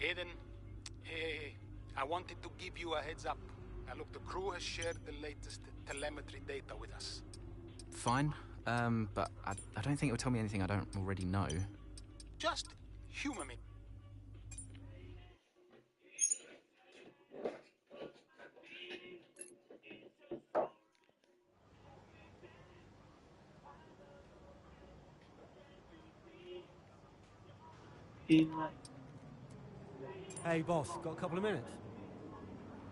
Aiden, hey, I wanted to give you a heads up. Now look, the crew has shared the latest telemetry data with us. Fine, but I don't think it will tell me anything I don't already know. Just humor me. Hey, boss, got a couple of minutes?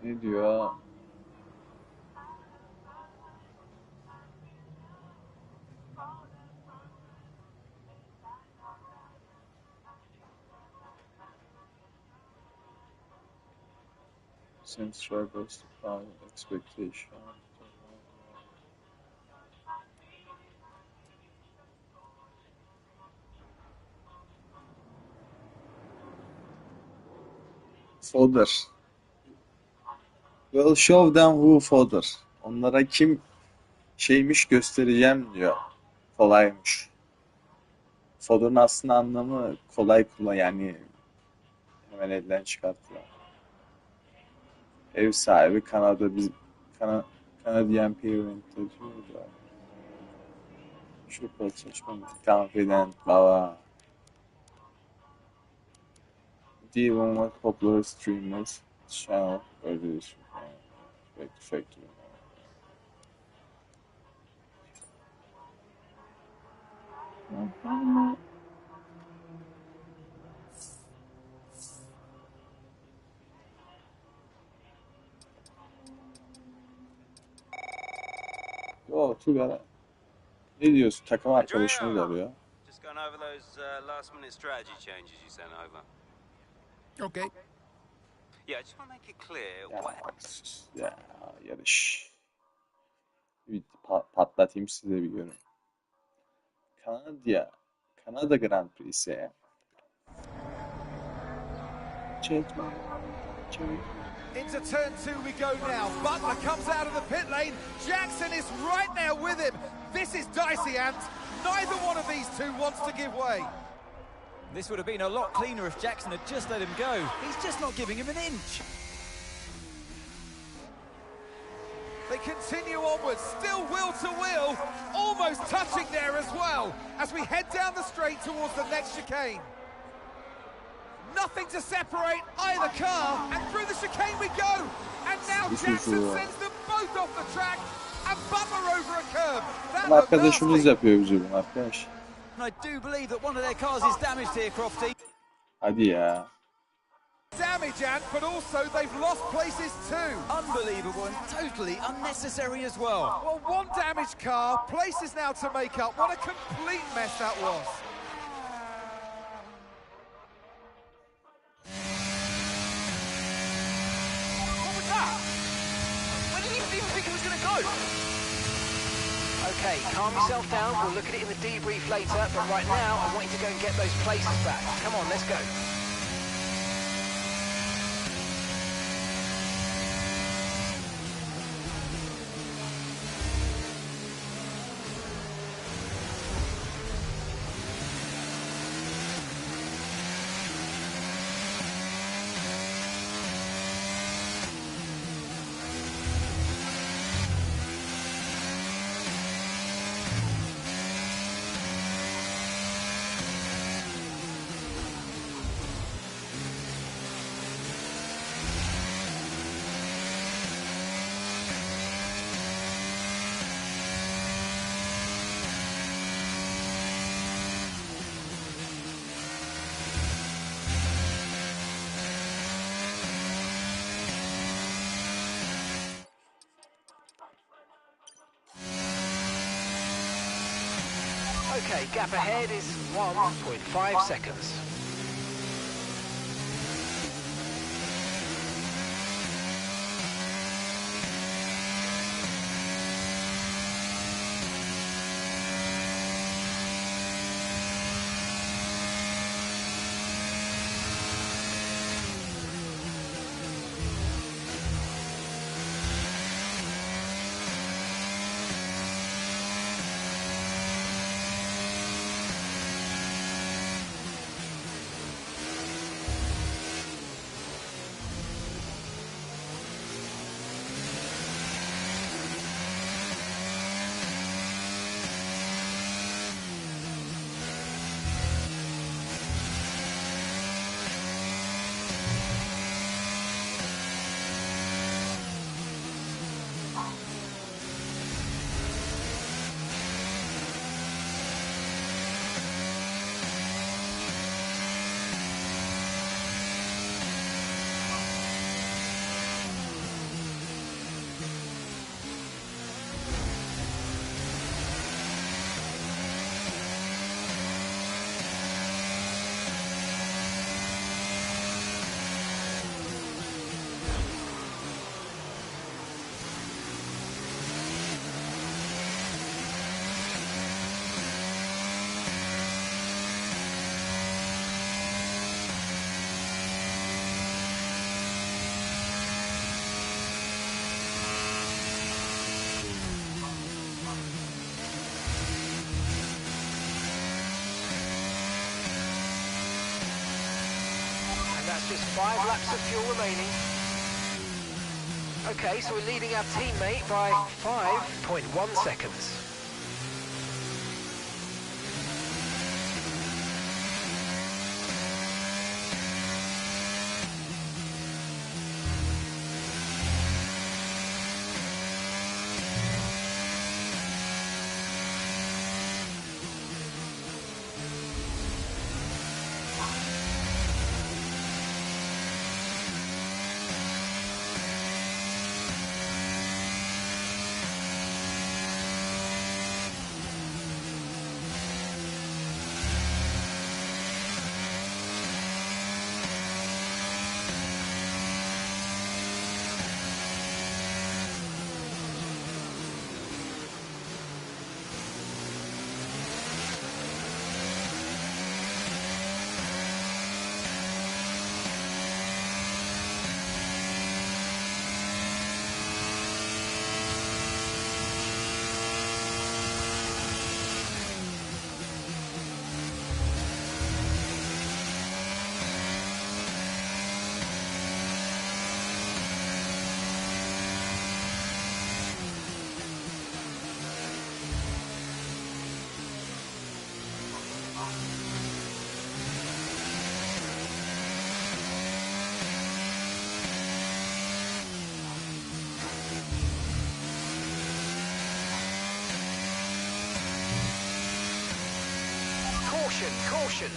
Ne diyor? Since struggles to find expectation. Fodder. We'll show them who fodder. Onlara kim şeymiş göstereceğim diyor. Kolaymış. Fodder'ın aslında anlamı kolay kula, yani hemen elden çıkartılan. Ev sahibi Canadian parent diyor da. Şu saçma. Confident baba. Dealing with popular streamers channel this factory. Oh, too bad. Ne diyorsun? Takım arkadaşını da arıyor. Just going over those last minute strategy changes you sent over. Okay. Yeah, I just want to make it clear. Ya yarış. Bir patlatayım size bir görün. Kanada Grand Prix'si. Into turn 2 we go now. Butler comes out of the pit lane. Jackson is right now with him. This is dicey, Ant. Neither one of these two wants to give way. This would have been a lot cleaner if Jackson had just let him go. He's just not giving him an inch. They continue onwards, still wheel to wheel, almost touching there as well, as we head down the straight towards the next chicane. Nothing to separate either car, and through the chicane we go. And now Jackson sends them both off the track, and Butler over a curb. Arkadaşımız yapıyor bizi bunu arkadaş. I do believe that one of their cars is damaged here, Crofty. Hadi ya. Damage, Ant, but also they've lost places too. Unbelievable and totally unnecessary as well. Well, one damaged car, places now to make up. What a complete mess that was. What was that? Where did he even think he was going to go? Okay, calm yourself down. We'll look at it in the debrief later, but right now I want you to go and get those places back. Come on, let's go. Okay, gap ahead is 1.5 seconds. just 5 laps of fuel remaining. Okay, so we're leading our teammate by 5.1 seconds. Caution!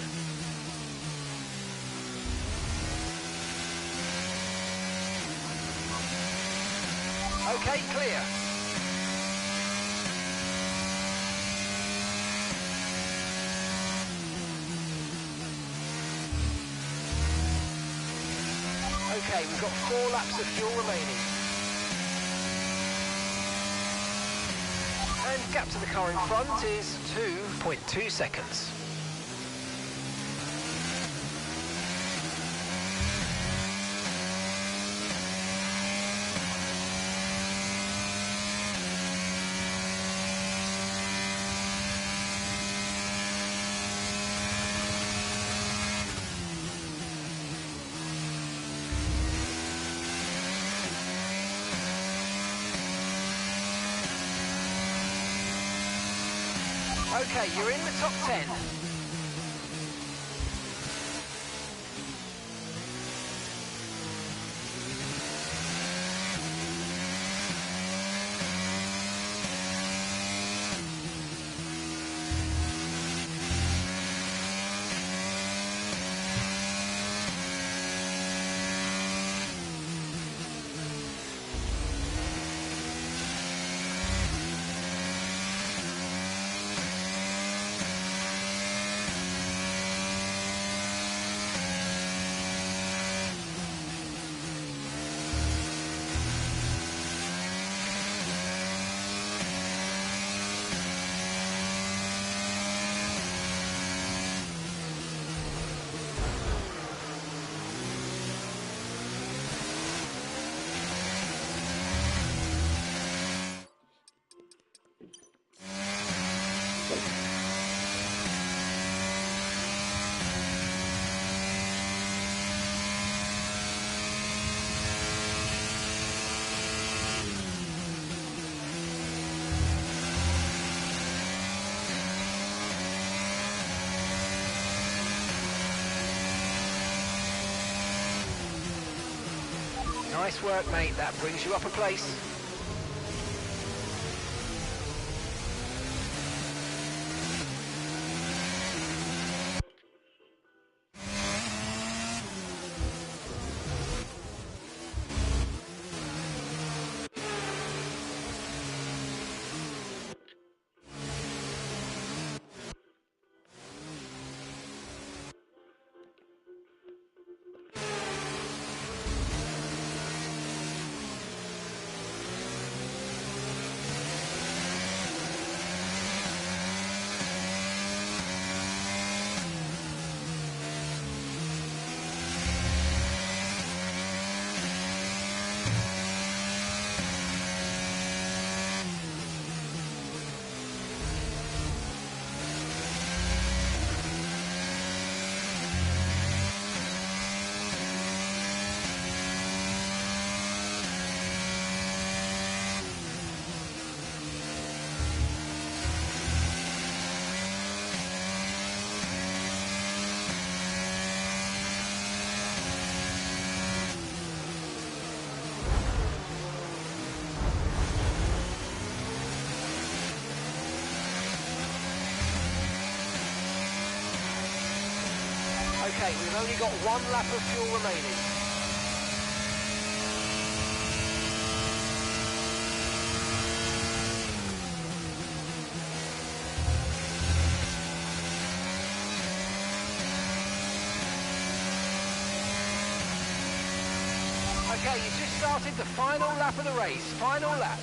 Okay, clear. Okay, we've got 4 laps of fuel remaining. And gap to the car in front is 2.2 seconds. Okay, you're in the top 10. Nice work, mate. That brings you up a place. Okay, we've only got 1 lap of fuel remaining. Okay, you just started the final lap of the race. Final lap.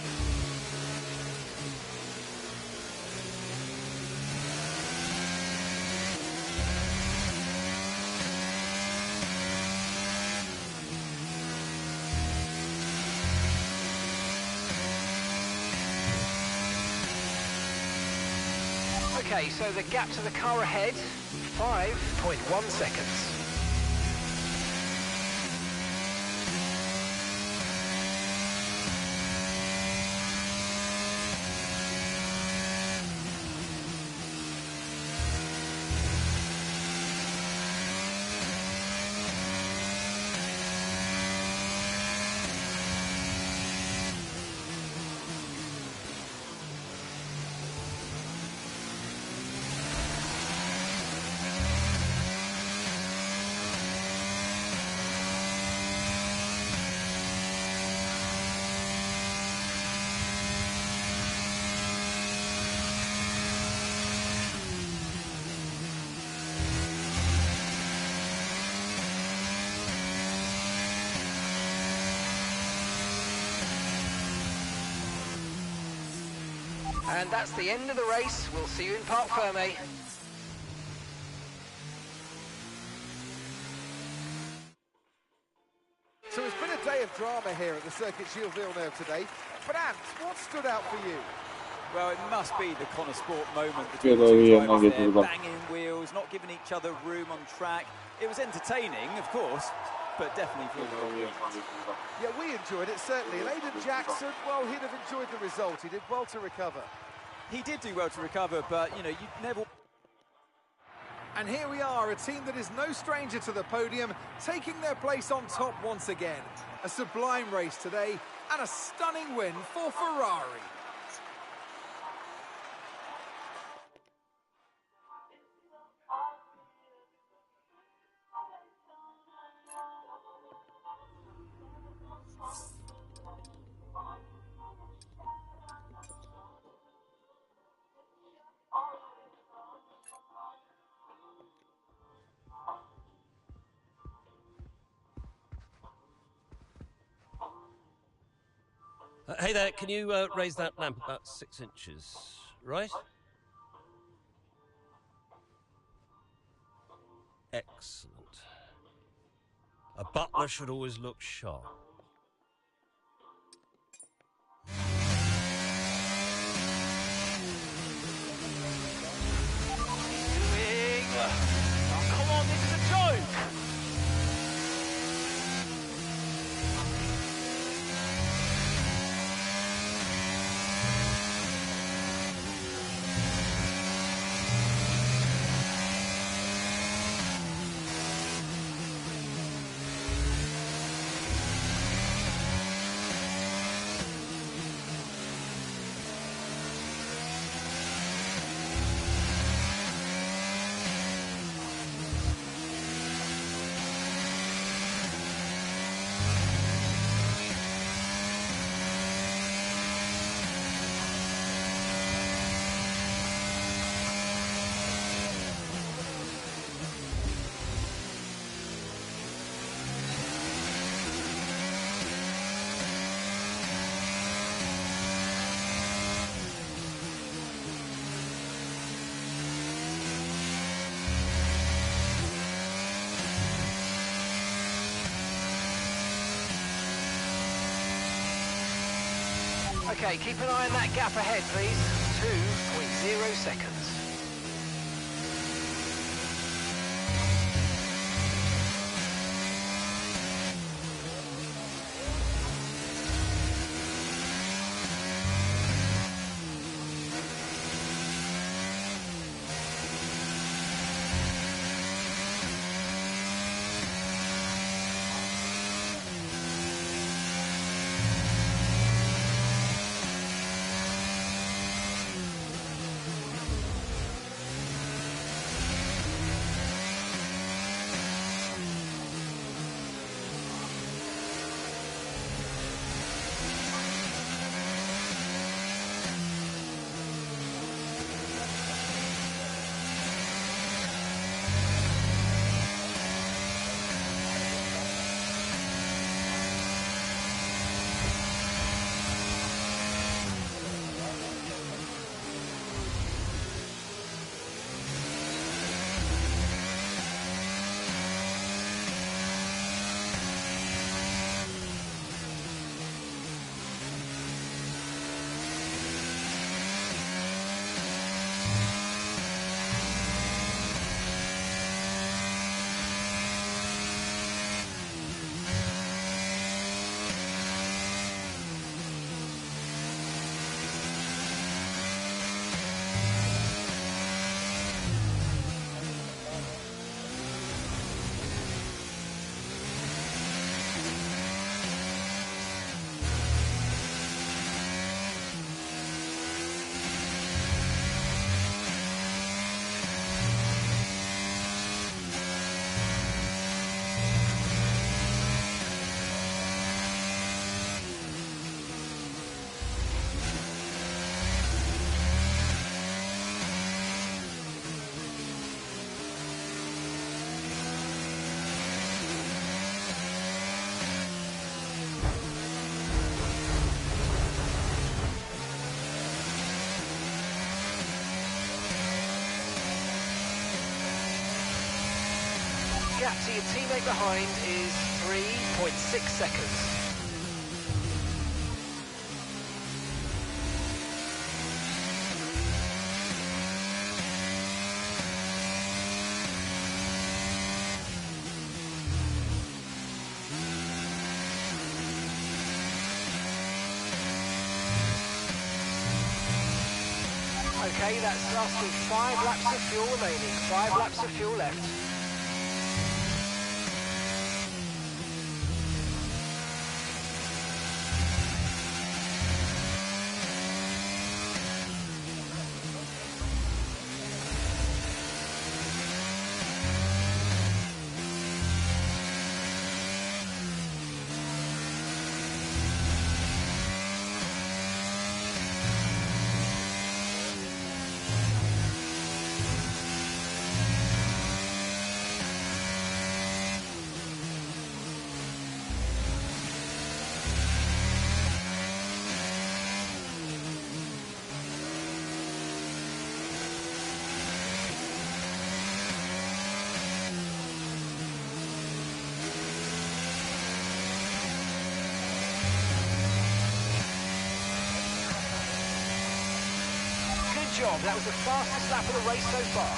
Okay, so the gap to the car ahead, 5.1 seconds. And that's the end of the race. We'll see you in Parc Fermé. So it's been a day of drama here at the Circuit Gilles Villeneuve today. But Ant, what stood out for you? Well, it must be the Connor Sport moment Yeah, between the two yeah, drivers yeah, there, yeah. banging wheels, not giving each other room on track. It was entertaining, of course, but definitely for the Yeah, we enjoyed it, certainly. And Aiden Jackson, well, he'd have enjoyed the result. He did well to recover. He did do well to recover, but, you know, you never... And here we are, a team that is no stranger to the podium, taking their place on top once again. A sublime race today, and a stunning win for Ferrari. Hey there, can you raise that lamp about 6 inches, right? Excellent. A butler should always look sharp. Oh, come on, this is a joke! Okay, keep an eye on that gap ahead, please. 2.0 seconds. gap to your teammate behind is 3.6 seconds. Okay, that's us with 5 laps of fuel remaining, 5 laps of fuel left. Good job, that was the fastest lap of the race so far.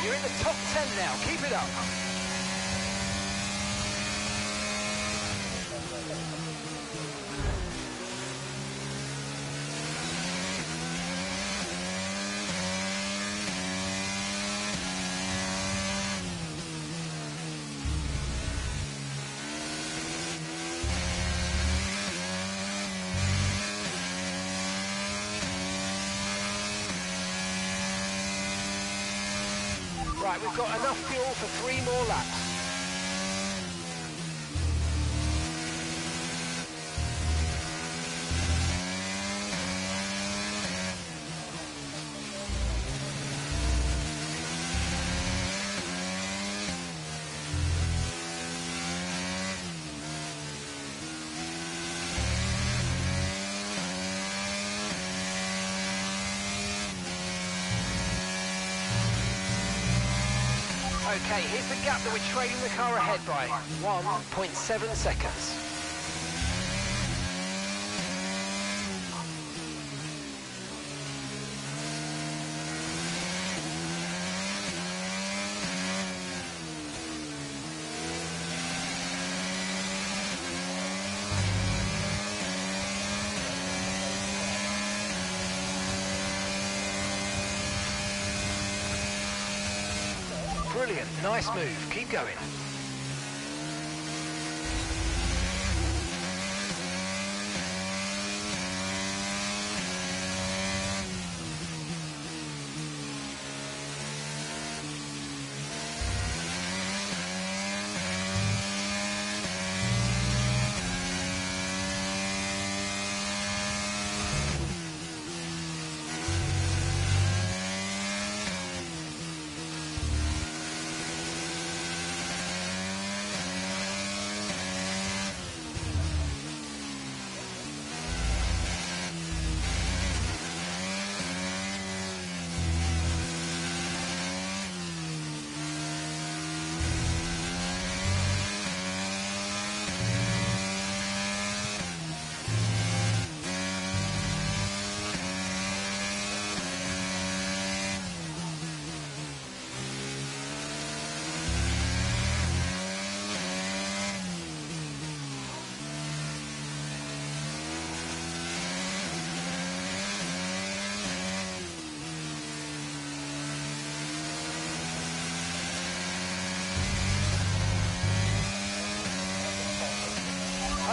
You're in the top 10 now, keep it up. Right, we've got enough fuel for 3 more laps. Okay, here's the gap that we're trailing the car ahead by. 1.7 seconds. Brilliant, nice move, keep going.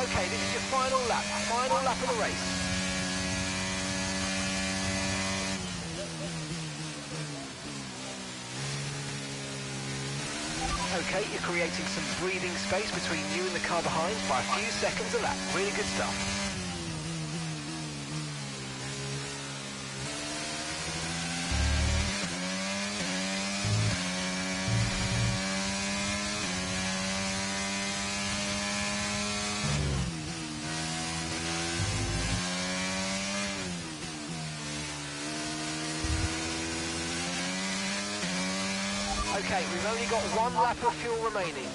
Okay, this is your final lap of the race. Okay, you're creating some breathing space between you and the car behind by a few seconds a lap. Really good stuff. Okay, we've only got one lap of fuel remaining.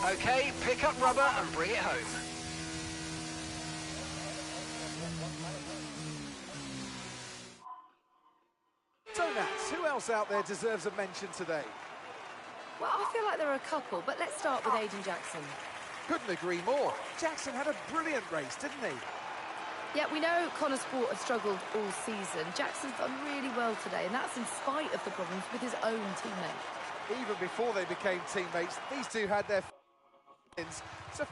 Okay, pick up rubber and bring it home. So Nats, who else out there deserves a mention today? Well, I feel like there are a couple, but let's start with Aiden Jackson. Couldn't agree more. Jackson had a brilliant race, didn't he? Yeah, we know Connor Sport have struggled all season. Jackson's done really well today, and that's in spite of the problems with his own teammate. Even before they became teammates, these two had their so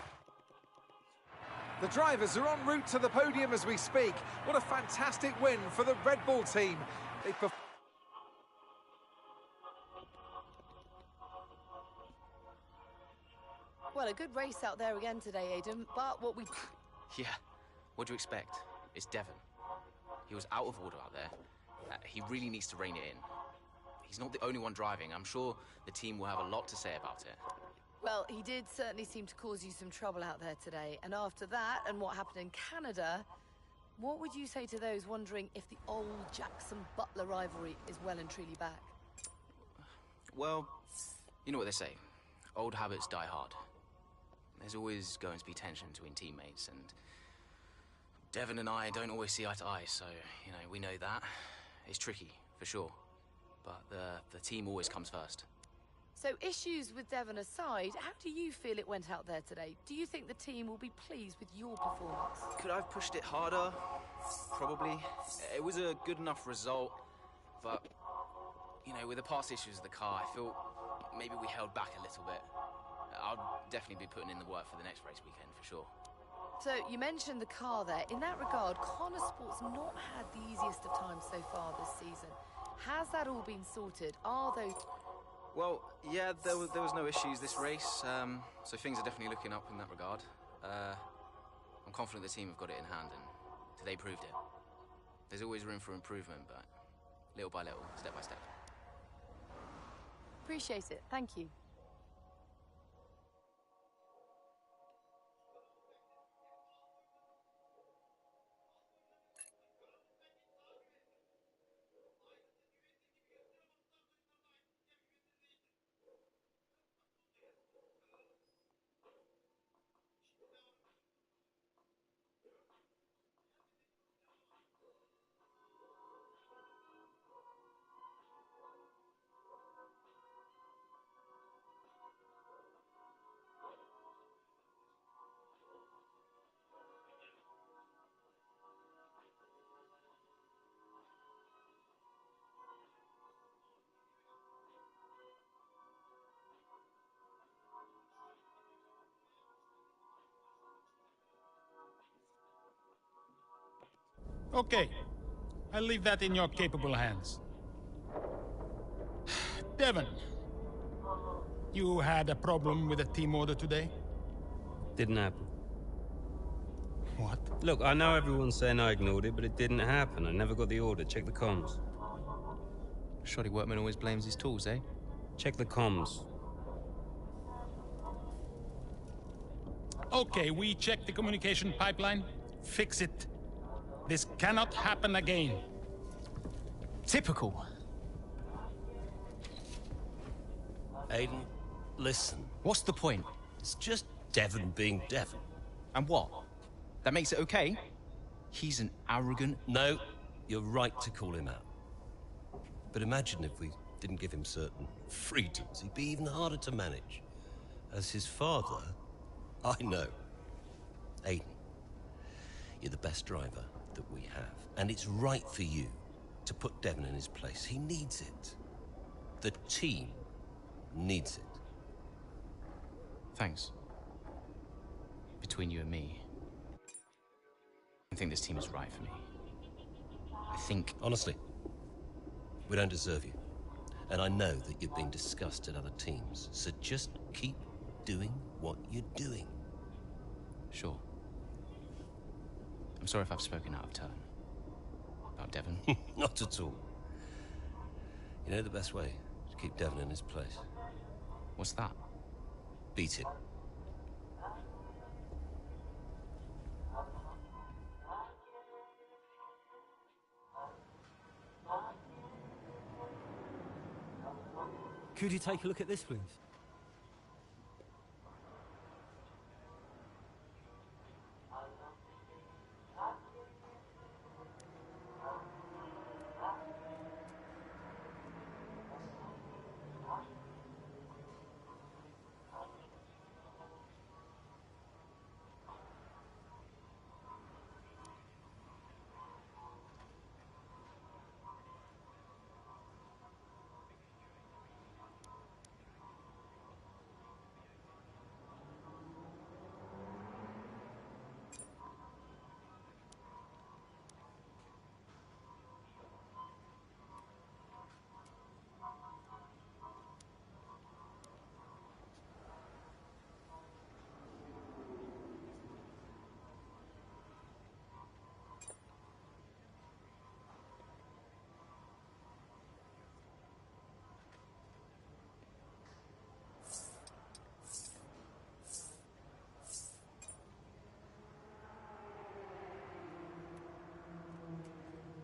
the drivers are en route to the podium as we speak. What a fantastic win for the Red Bull team. Well, a good race out there again today, Aiden, but what we... Yeah, what do you expect? It's Devon. He was out of order out there. He really needs to rein it in. He's not the only one driving. I'm sure the team will have a lot to say about it. Well, he did certainly seem to cause you some trouble out there today. And after that, and what happened in Canada, what would you say to those wondering if the old Jackson-Butler rivalry is well and truly back? Well, you know what they say. Old habits die hard. There's always going to be tension between teammates, and Devon and I don't always see eye to eye, so, you know, we know that. It's tricky, for sure. But the team always comes first. So, issues with Devon aside, how do you feel it went out there today? Do you think the team will be pleased with your performance? Could I have pushed it harder? Probably. It was a good enough result, but, you know, with the past issues of the car, I feel maybe we held back a little bit. I'll definitely be putting in the work for the next race weekend, for sure. So, you mentioned the car there. In that regard, Connor Sport's not had the easiest of times so far this season. Has that all been sorted? Are those... Well, yeah, there was no issues this race, so things are definitely looking up in that regard. I'm confident the team have got it in hand, and today proved it. There's always room for improvement, but little by little, step by step. Appreciate it. Thank you. Okay, I'll leave that in your capable hands. Devon, you had a problem with a team order today? Didn't happen. What? Look, I know everyone's saying I ignored it, but it didn't happen. I never got the order. Check the comms. Shoddy workman always blames his tools, eh? Check the comms. Okay, we checked the communication pipeline. Fix it. This cannot happen again. Typical. Aiden, listen. What's the point? It's just Devon being Devon. And what? That makes it okay? He's an arrogant... No, you're right to call him out. But imagine if we didn't give him certain freedoms. He'd be even harder to manage. As his father, I know. Aiden, you're the best driver that we have. And it's right for you to put Devon in his place. He needs it. The team needs it. Thanks. Between you and me, I think this team is right for me. I think... Honestly, we don't deserve you. And I know that you're being discussed at other teams, so just keep doing what you're doing. Sure. I'm sorry if I've spoken out of turn. About Devon. Not at all. You know the best way to keep Devon in his place? What's that? Beat him. Could you take a look at this, please?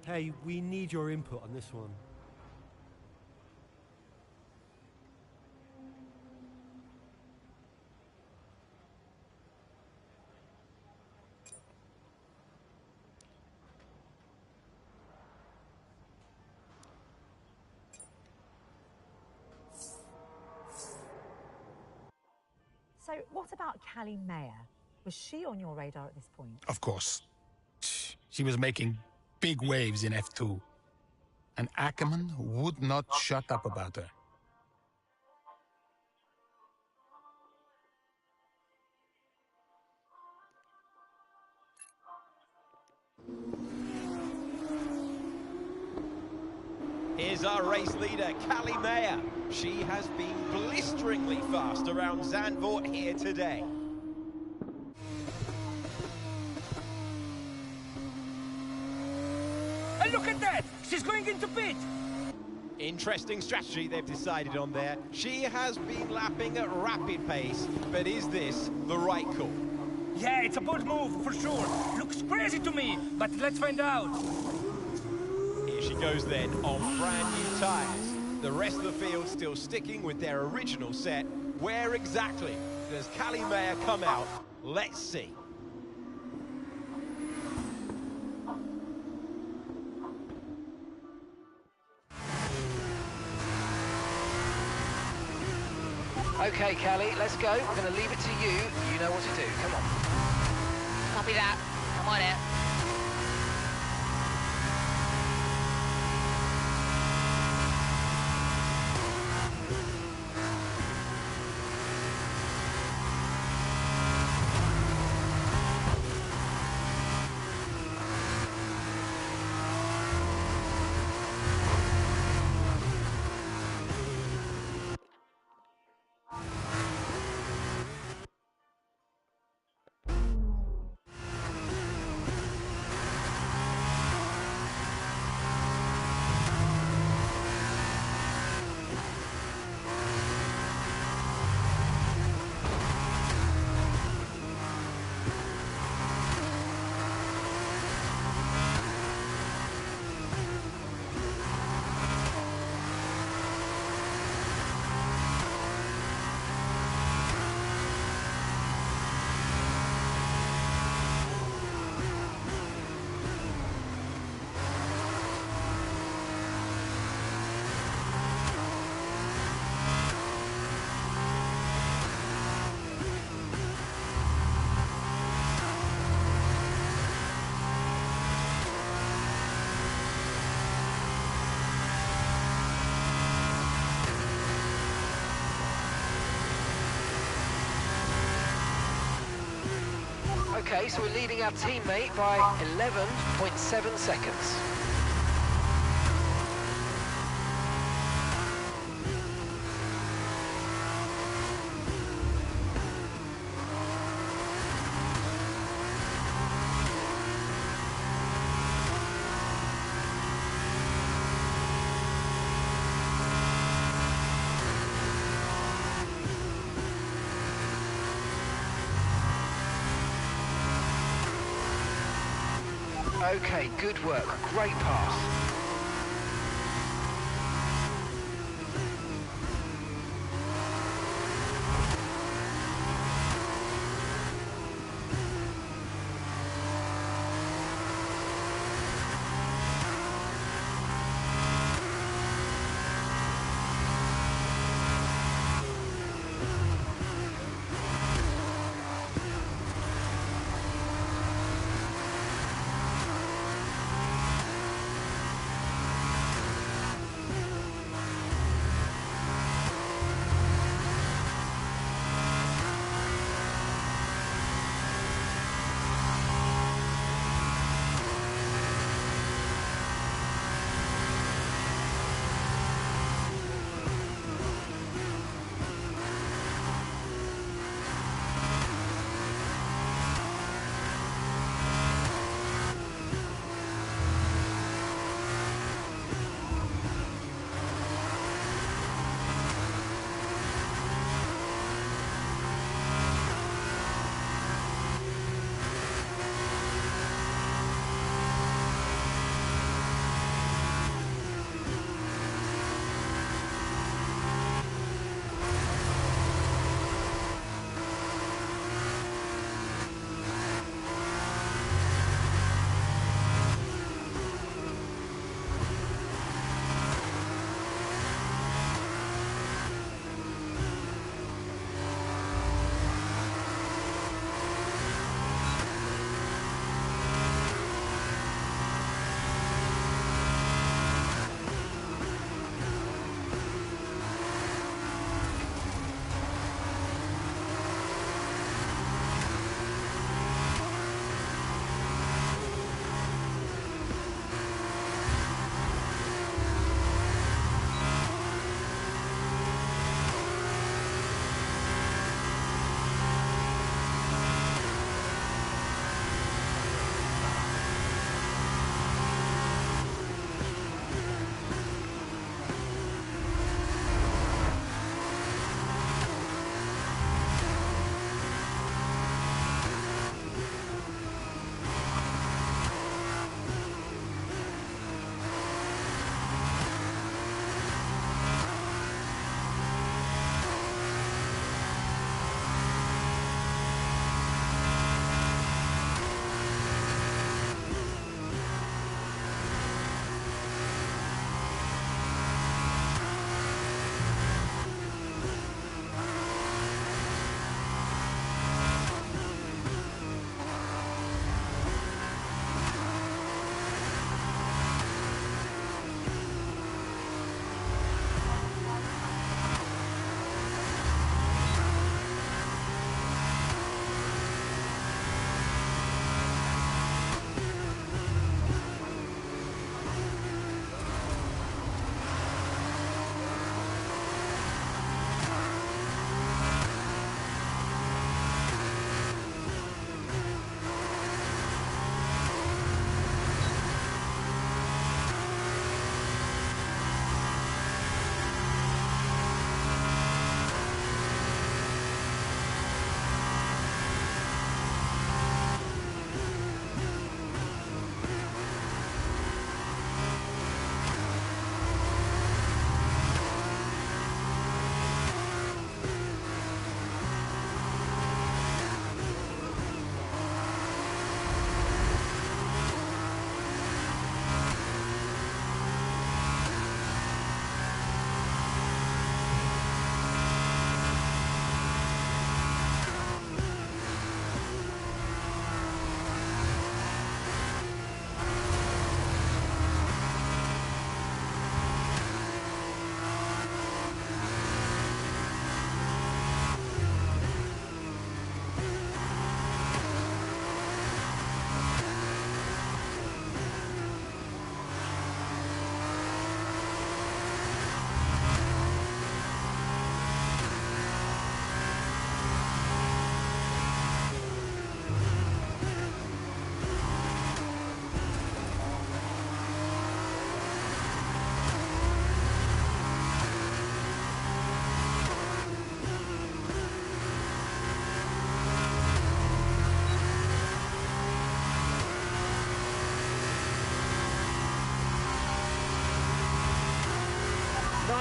Hey, we need your input on this one. So, what about Callie Mayer? Was she on your radar at this point? Of course. She was making big waves in F2. And Ackerman would not shut up about her. Here's our race leader, Callie Mayer. She has been blisteringly fast around Zandvoort here today. And look at that! She's going into pit! Interesting strategy they've decided on there. She has been lapping at rapid pace, but is this the right call? Yeah, it's a bold move, for sure. Looks crazy to me, but let's find out. Here she goes then, on brand new tyres. The rest of the field still sticking with their original set. Where exactly does Callie Mayer come out? Let's see. Okay, Callie, let's go. We're going to leave it to you. You know what to do. Come on. Copy that. I'm on it. Okay, so we're leading our teammate by 11.7 seconds. Okay, good work. Great pass.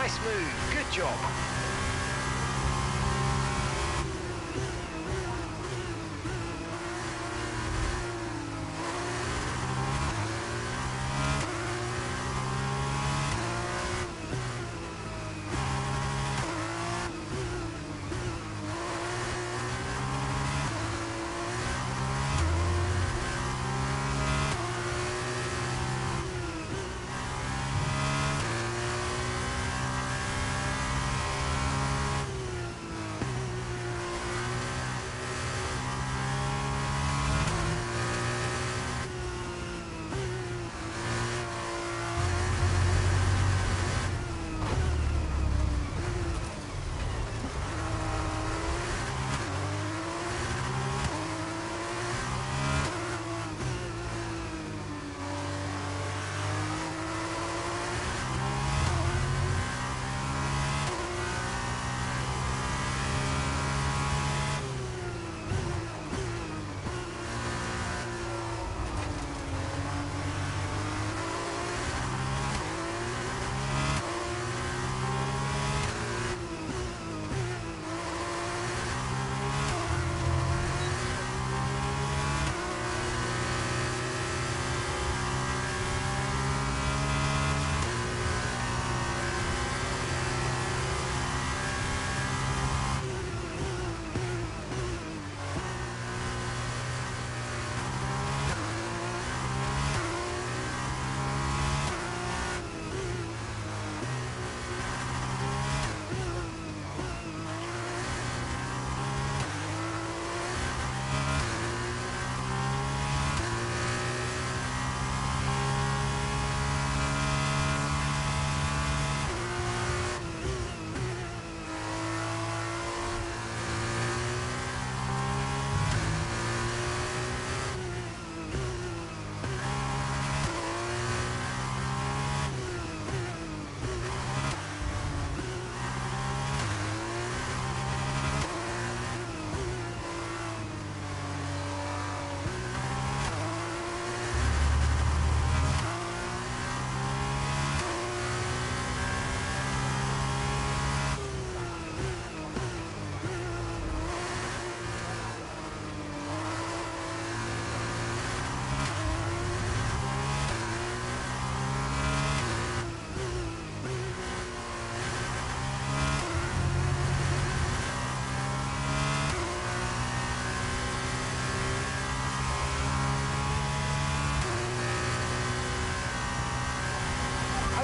Nice move. Good job.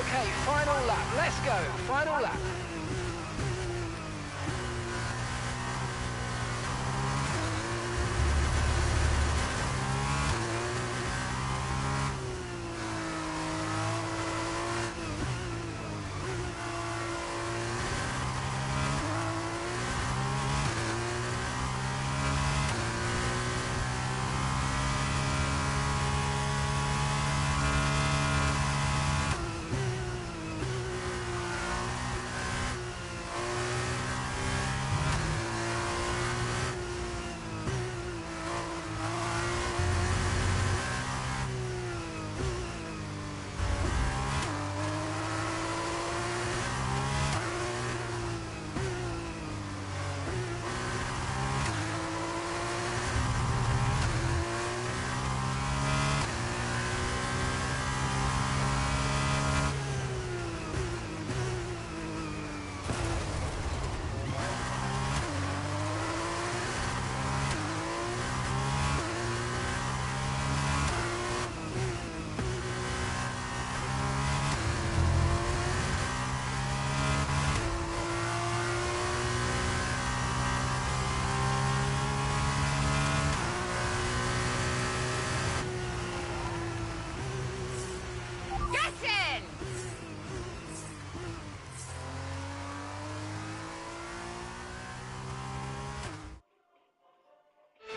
Okay, final lap. Let's go. Final lap.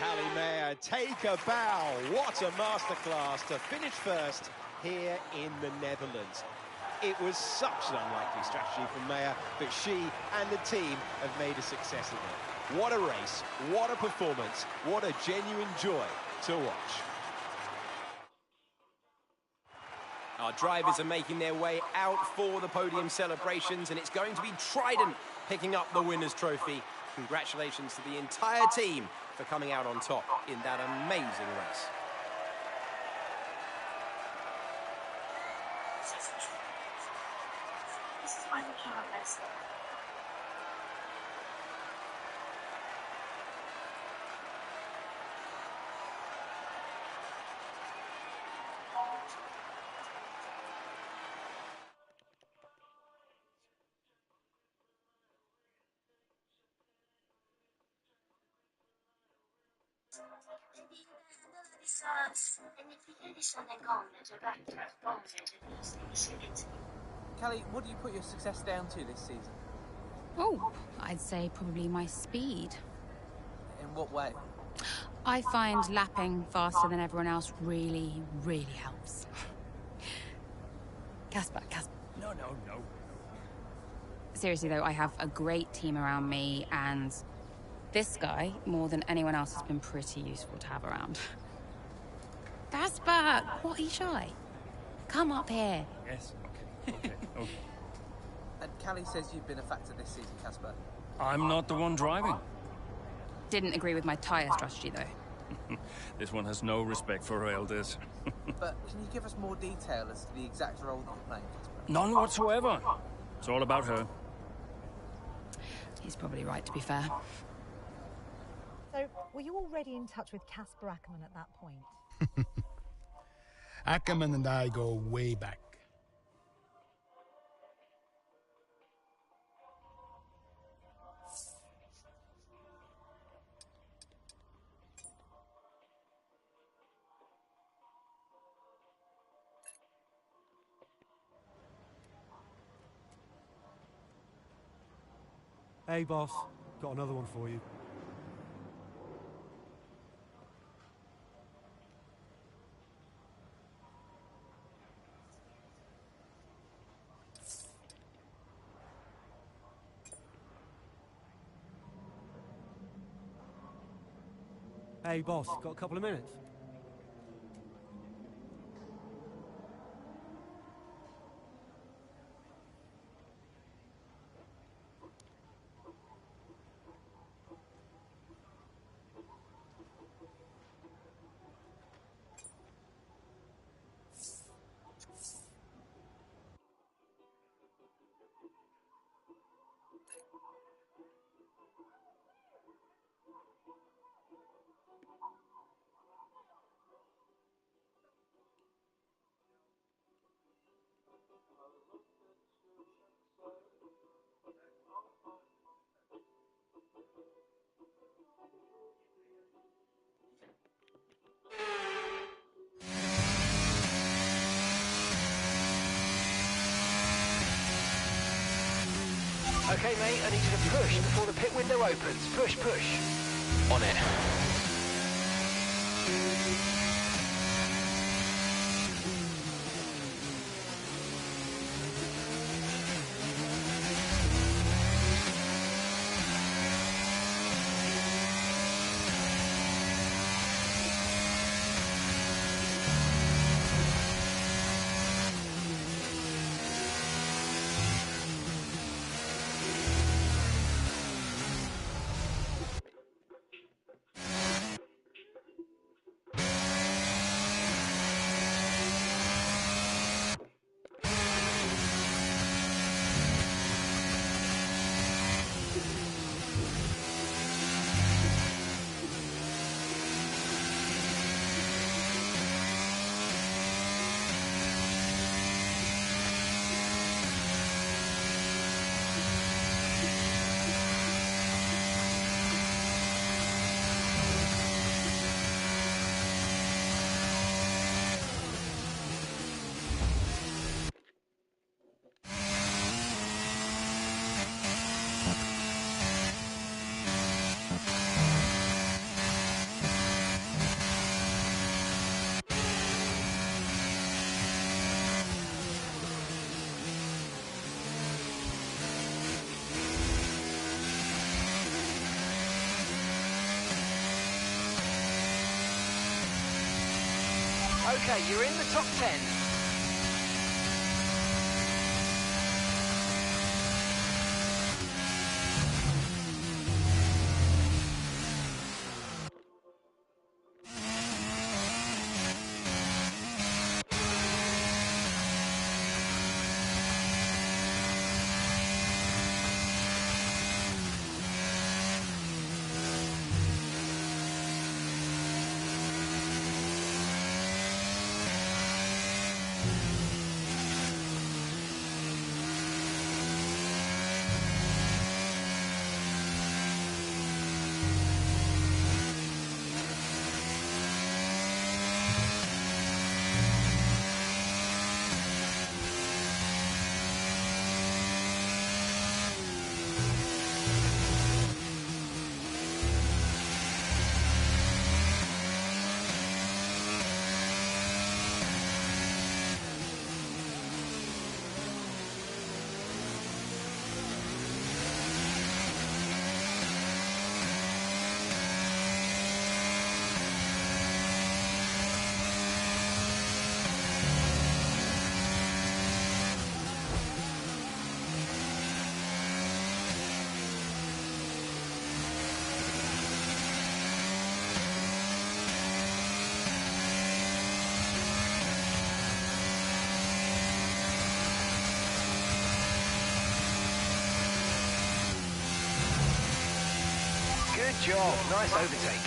Callie Mayer, take a bow. What a masterclass to finish first here in the Netherlands. It was such an unlikely strategy from Mayer, but she and the team have made a success of it. What a race, what a performance, what a genuine joy to watch. Our drivers are making their way out for the podium celebrations, and it's going to be Trident picking up the winner's trophy. Congratulations to the entire team for coming out on top in that amazing race. This is why we came up first. Callie, what do you put your success down to this season? Oh, I'd say probably my speed. In what way? I find lapping faster than everyone else really, really helps. Casper. No. Seriously though, I have a great team around me, and this guy, more than anyone else, has been pretty useful to have around. Casper, what are you shy? Come up here. Yes, okay. And Callie says you've been a factor this season, Casper. I'm not the one driving. Didn't agree with my tyre strategy though. This one has no respect for her elders. But can you give us more detail as to the exact role that you're playing, Casper? None whatsoever. It's all about her. He's probably right, to be fair. So, were you already in touch with Casper Ackerman at that point? Ackerman and I go way back. Hey, boss. Got another one for you. Hey, boss. Got a couple of minutes? Okay, mate, I need you to push before the pit window opens. Push. On it. Okay, you're in the top 10. Good job. Nice overtake.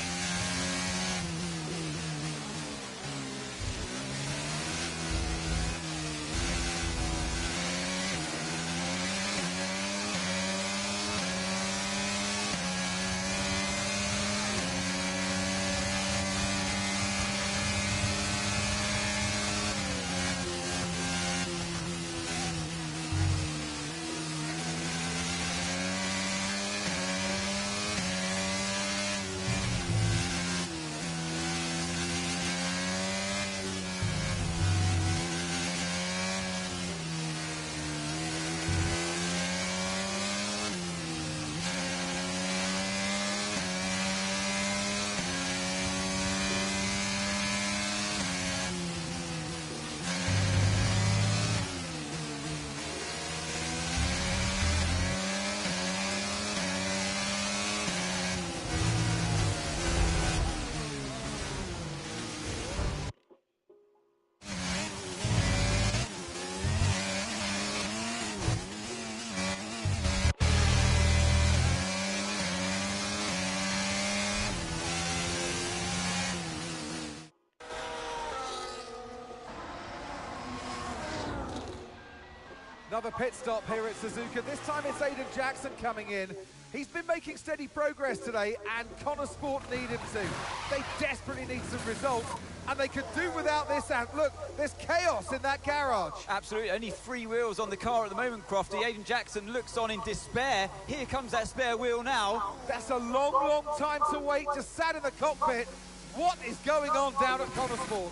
Another pit stop here at Suzuka. This time it's Aiden Jackson coming in. He's been making steady progress today, and Connor Sport need him to. They desperately need some results, and they could do without this. And look, there's chaos in that garage. Absolutely, only 3 wheels on the car at the moment, Crofty. Aiden Jackson looks on in despair. Here comes that spare wheel now. That's a long, long time to wait, just sat in the cockpit. What is going on down at Connor Sport?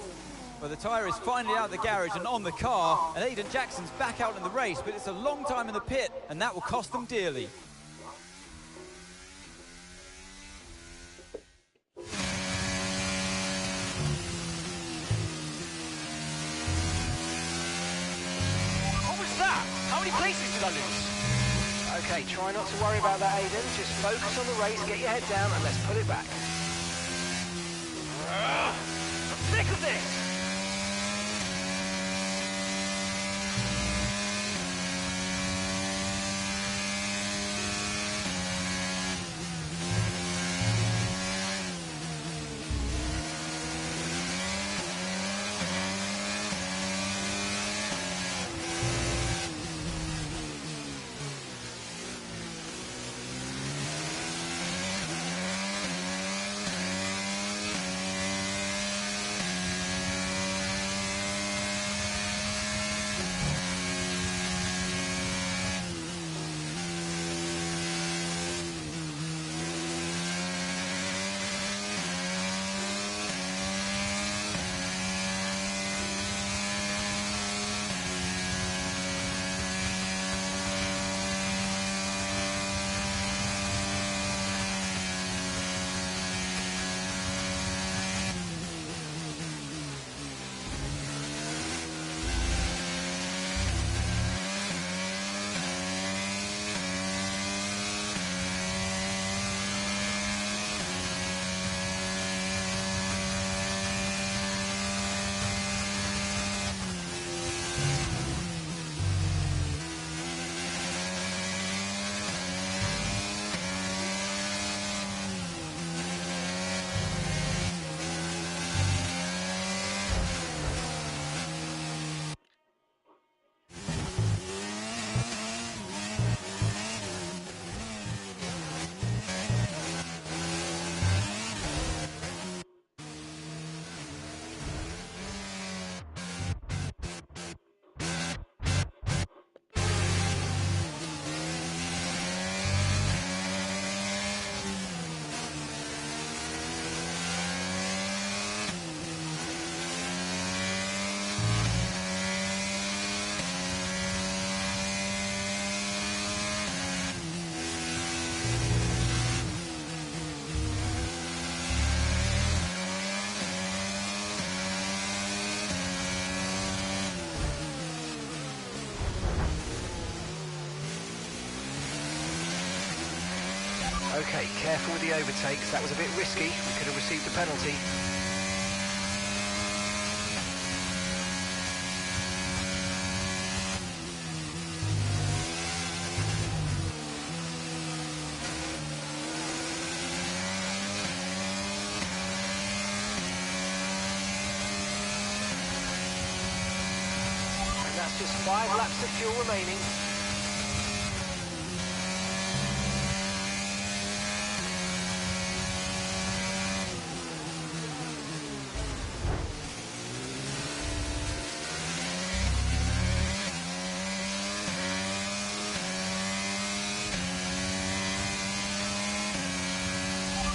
Well, the tyre is finally out of the garage and on the car, and Aiden Jackson's back out in the race, but it's a long time in the pit, and that will cost them dearly. What was that? How many places did I lose? Okay, try not to worry about that, Aiden. Just focus on the race, get your head down, and let's put it back. I'm sick of this! Okay, careful with the overtakes. That was a bit risky. We could have received a penalty. just 5 laps of fuel remaining.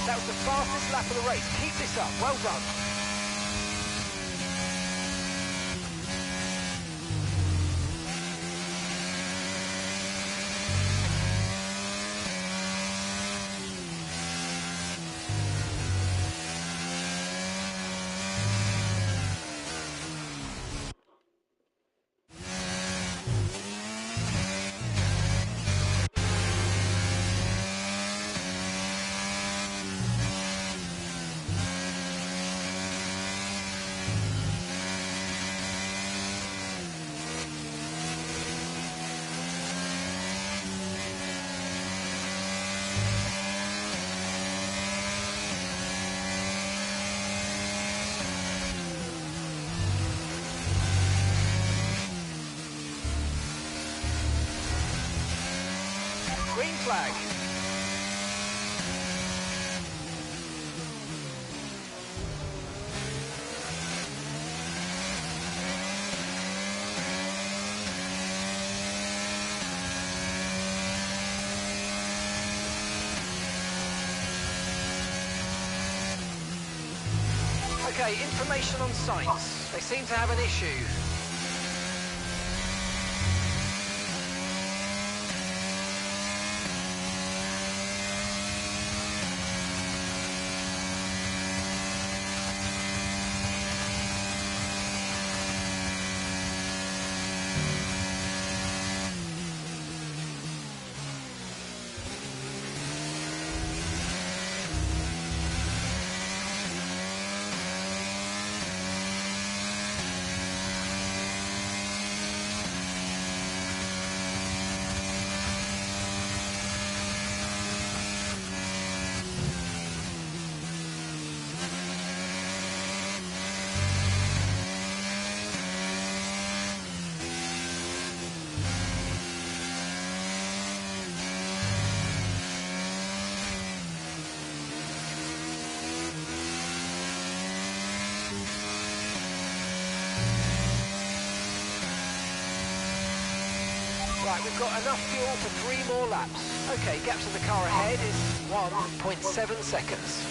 That was the fastest lap of the race. Keep this up. Well done. Green flag. Okay, information on Sainz. They seem to have an issue. Right, we've got enough fuel for 3 more laps. Okay, gap to the car ahead is 1.7 seconds.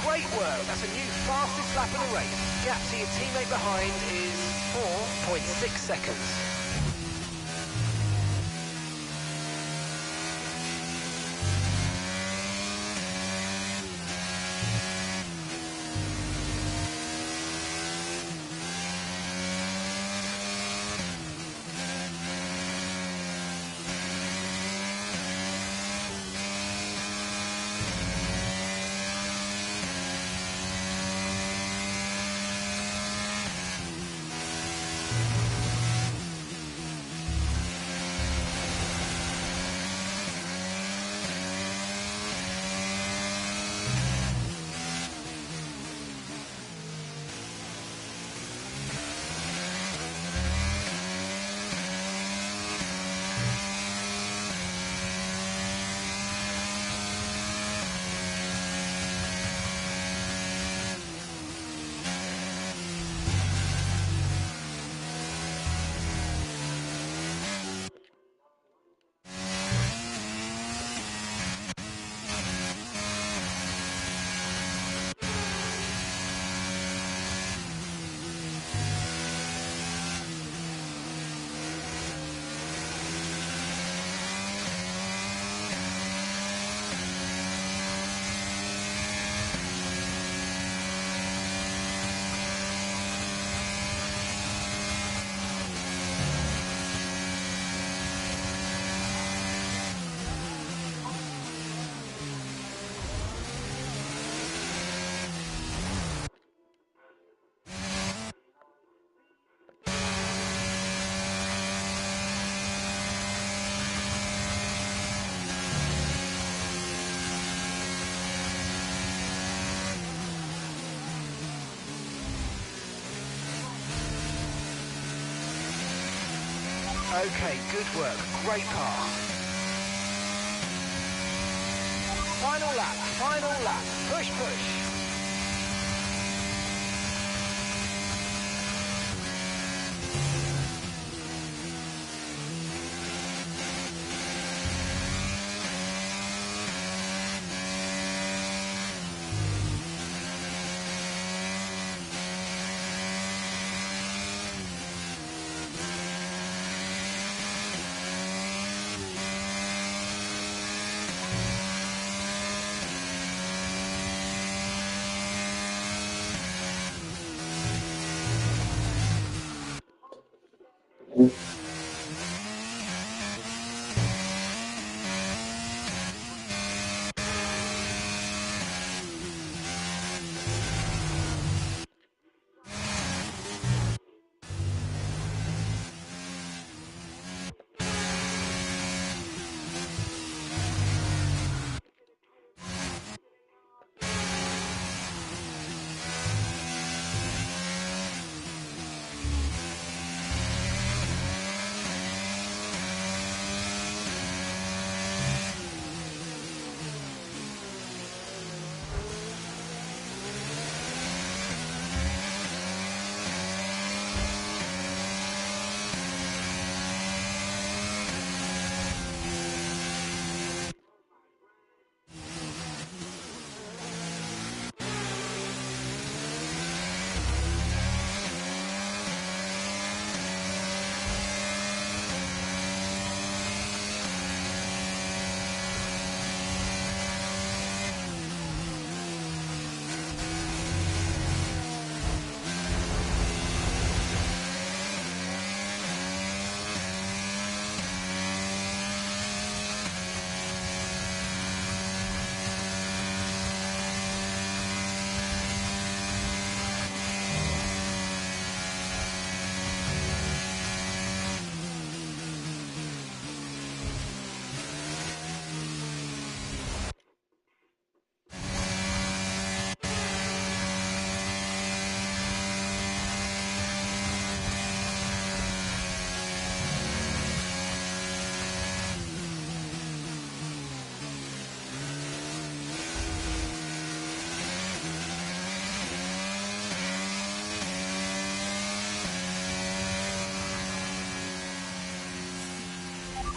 Great work, that's a new fastest lap of the race. Gap to your teammate behind is 4.6 seconds. Okay, good work. Great pass. Final lap, final lap. Push, push.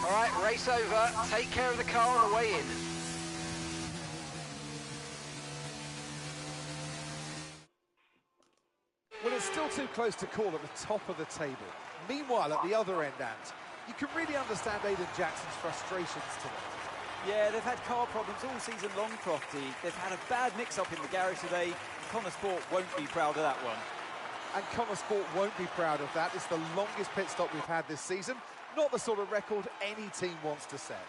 All right, race over. Take care of the car on the way in. Well, it's still too close to call at the top of the table. Meanwhile, at the other end, Ant, you can really understand Aiden Jackson's frustrations today. Yeah, they've had car problems all season long, Crofty. They've had a bad mix-up in the garage today. Connor Sport won't be proud of that one. And Connor Sport won't be proud of that. It's the longest pit stop we've had this season. Not the sort of record any team wants to set.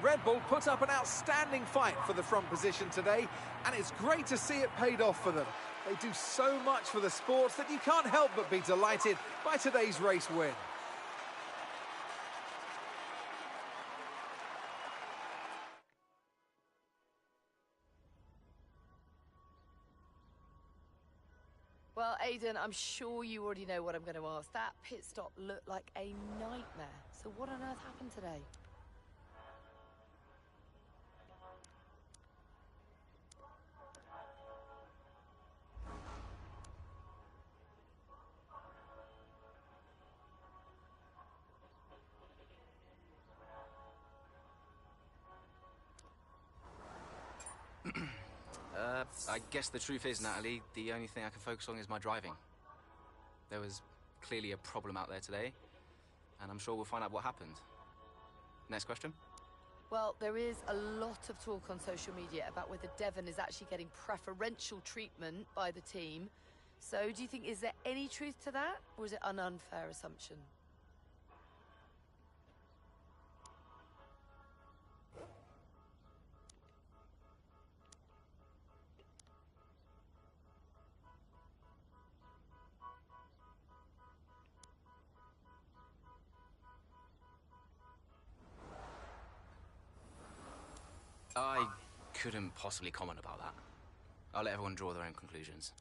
Red Bull put up an outstanding fight for the front position today, and it's great to see it paid off for them. They do so much for the sports that you can't help but be delighted by today's race win. Well, Aiden, I'm sure you already know what I'm going to ask. That pit stop looked like a nightmare. So what on earth happened today? I guess the truth is, Natalie, the only thing I can focus on is my driving. There was clearly a problem out there today, and I'm sure we'll find out what happened. Next question? Well, there is a lot of talk on social media about whether Devon is actually getting preferential treatment by the team. So do you think, is there any truth to that, or is it an unfair assumption? I couldn't possibly comment about that. I'll let everyone draw their own conclusions.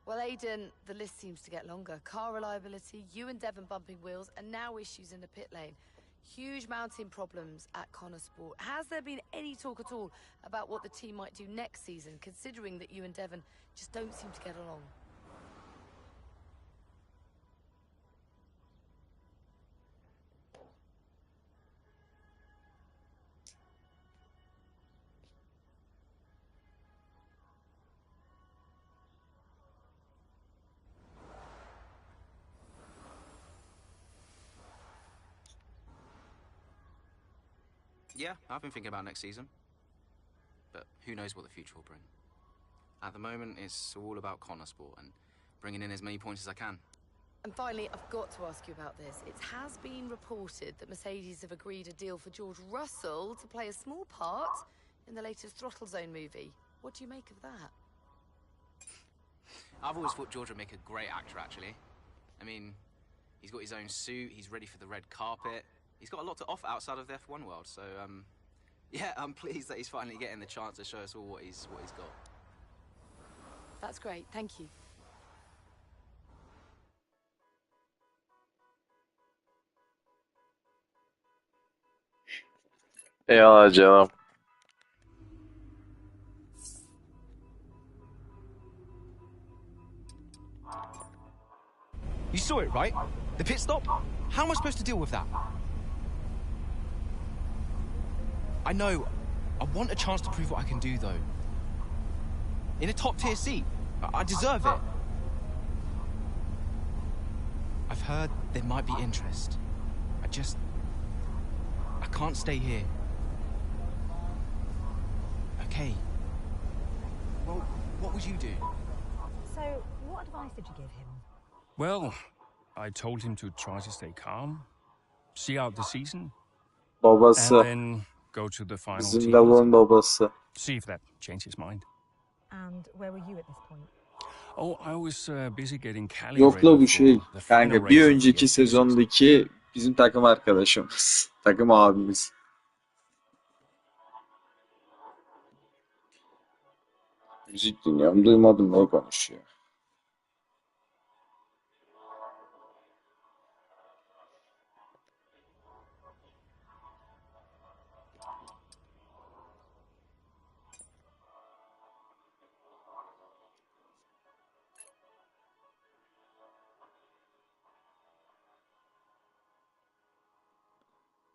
Well, Aiden, the list seems to get longer. Car reliability, you and Devon bumping wheels, and now issues in the pit lane. Huge mounting problems at Connor Sport. Has there been any talk at all about what the team might do next season, considering that you and Devon just don't seem to get along? Yeah, I've been thinking about next season. But who knows what the future will bring. At the moment, it's all about Connor Sport and bringing in as many points as I can. And finally, I've got to ask you about this. It has been reported that Mercedes have agreed a deal for George Russell to play a small part in the latest Throttle Zone movie. What do you make of that? I've always thought George would make a great actor, actually. I mean, he's got his own suit, he's ready for the red carpet. He's got a lot to offer outside of the F1 world, so, yeah, I'm pleased that he's finally getting the chance to show us all what he's got. That's great, thank you. Eyvallah canım. You saw it, right? The pit stop? How am I supposed to deal with that? I know. I want a chance to prove what I can do, though. In a top-tier seat. I deserve it. I've heard there might be interest. I can't stay here. Okay. Well, what would you do? So, what advice did you give him? Well, I told him to try to stay calm, see out the season, Babası. and then go to the final Bizim team. lavuğun babası. See if that changed his mind. And where were you at this point? Oh, I was busy getting Cali Yok la bu ready şey. for the final Kanka bir race of önceki the sezondaki bizim takım arkadaşımız. Takım abimiz. Müzik dinliyorum. Duymadım ne konuşuyor.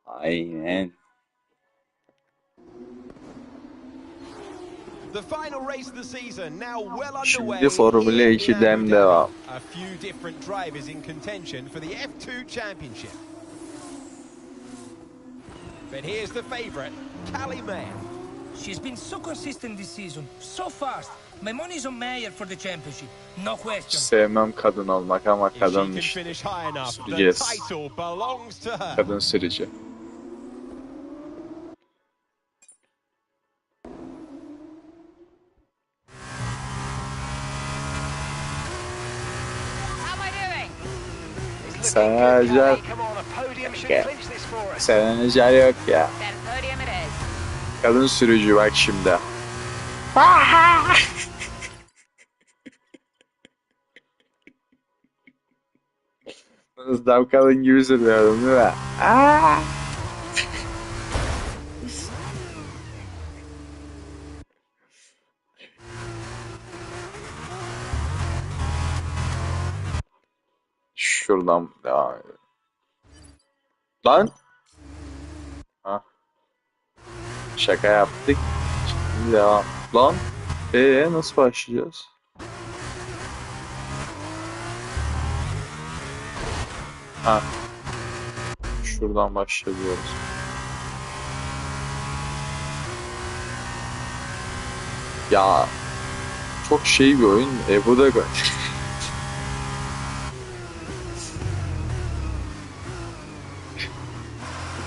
Aynen. The final race of the season now well underway. Şimdi Formula 2'den devam. A few different drivers in contention for the F2 Championship. But here's the favourite, Callie Mayer. She's been so consistent this season, so fast. My money's on Mayer for the championship, no question. Sevmem kadın olmak ama If she can kadınmış. finish high enough, the Süreceğiz. title belongs to her. Kadın sürücü. Sana özel... Sana özel yok ya. Kadın sürücü bak şimdi. Tam kadın gibi sürüyorum değil mi? Şuradan devam edelim. Lan! Ha. Şaka yaptık. Şimdi devam. Lan! Nasıl başlayacağız? Ha. Şuradan başlıyoruz. Ya çok şey bir oyun. Bu da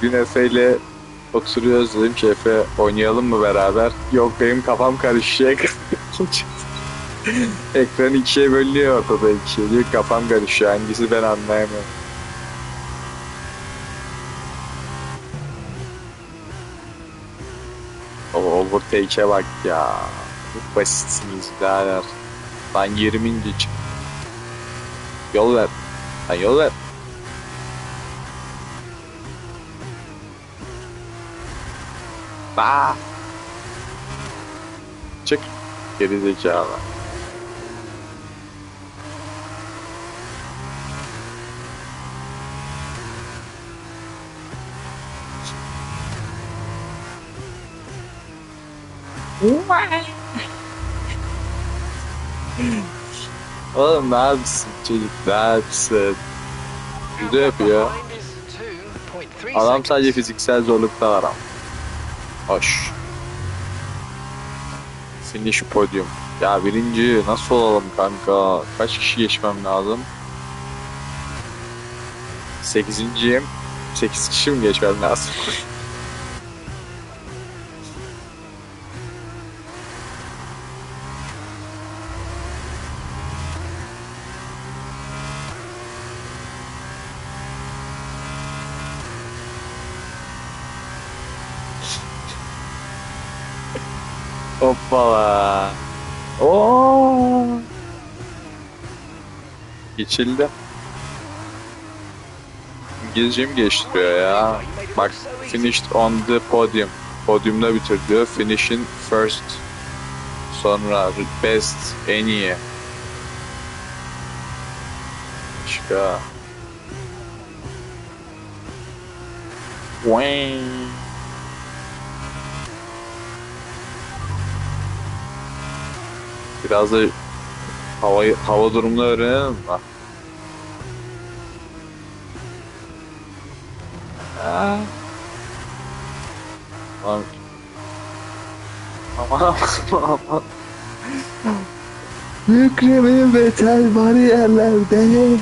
Bugün Efe ile oturuyoruz, dedim ki Efe oynayalım mı beraber? Yok benim kafam karışacak. Ekran ikiye bölünüyor, ortada ikiye. Diyor kafam karışıyor, hangisi ben anlayamıyorum. O overtake'e bak ya. Çok basitsiniz birader. Lan 20. Yol ver. Lan yol ver. Aa. Çık. Geri zekalı. Oğlum ne yapsın çocuk, ne yapsın? Güzel yapıyor. Adam sadece fiziksel zorlukta var ama. Hoş. Finish podium. Ya birinci nasıl olalım kanka? Kaç kişi geçmem lazım? 8.'yim. 8 kişi mi geçmem lazım? Hoppala. Oo. Geçildi. İngilizcemi geçtiriyor ya. Bak, finished on the podium. Podyumda bitirdi. Finishing first. Sonra best, en iyi. Başka. Wayne. Biraz da hava durumunu öğrenelim mi? Aman aman. Mükremin metal bariyerlerde.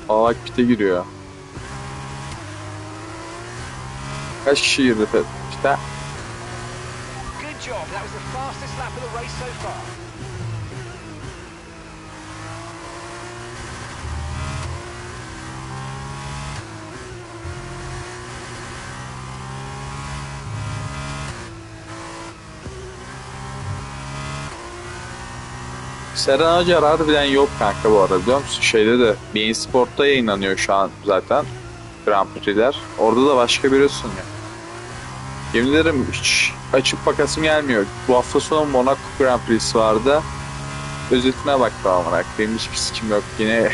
Aa bak pite giriyor. Kaç kişi girdi pite? Good job. That was the fastest lap of the race so far. Serhan Acar harbiden yok kanka bu arada, biliyor musun? Şeyde de Bein Sport'ta yayınlanıyor şu an zaten Grand Prix'ler. Orada da başka biri sunuyor. Yemin ederim hiç açıp bakasım gelmiyor. Bu hafta sonu Monaco Grand Prix'si vardı. Özetine baktım amına koyayım, hiçbir sikim yok. Yine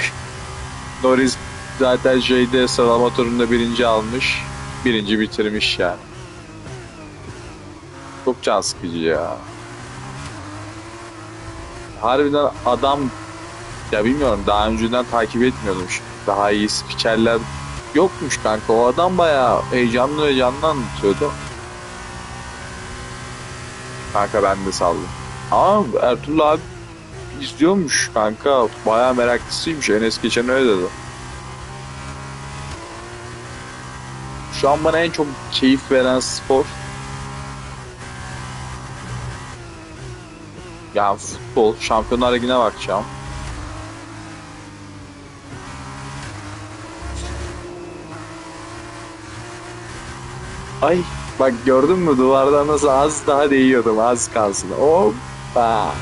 Norris zaten şeyde sıralama turunda birinci almış. Birinci bitirmiş yani. Çok can sıkıcı ya. Harbiden adam, ya bilmiyorum, daha önceden takip etmiyordum. Daha iyi spikerler yokmuş kanka. O adam bayağı heyecanlı anlatıyordu. Kanka ben de saldım. Ama Ertuğrul abi izliyormuş kanka. Bayağı meraklısıymış. Enes geçen öyle dedi. Şu an bana en çok keyif veren spor, yani futbol. Şampiyonlar Ligi'ne bakacağım. Ay bak, gördün mü duvardan nasıl az daha değiyordum, az kalsın. Hoppa.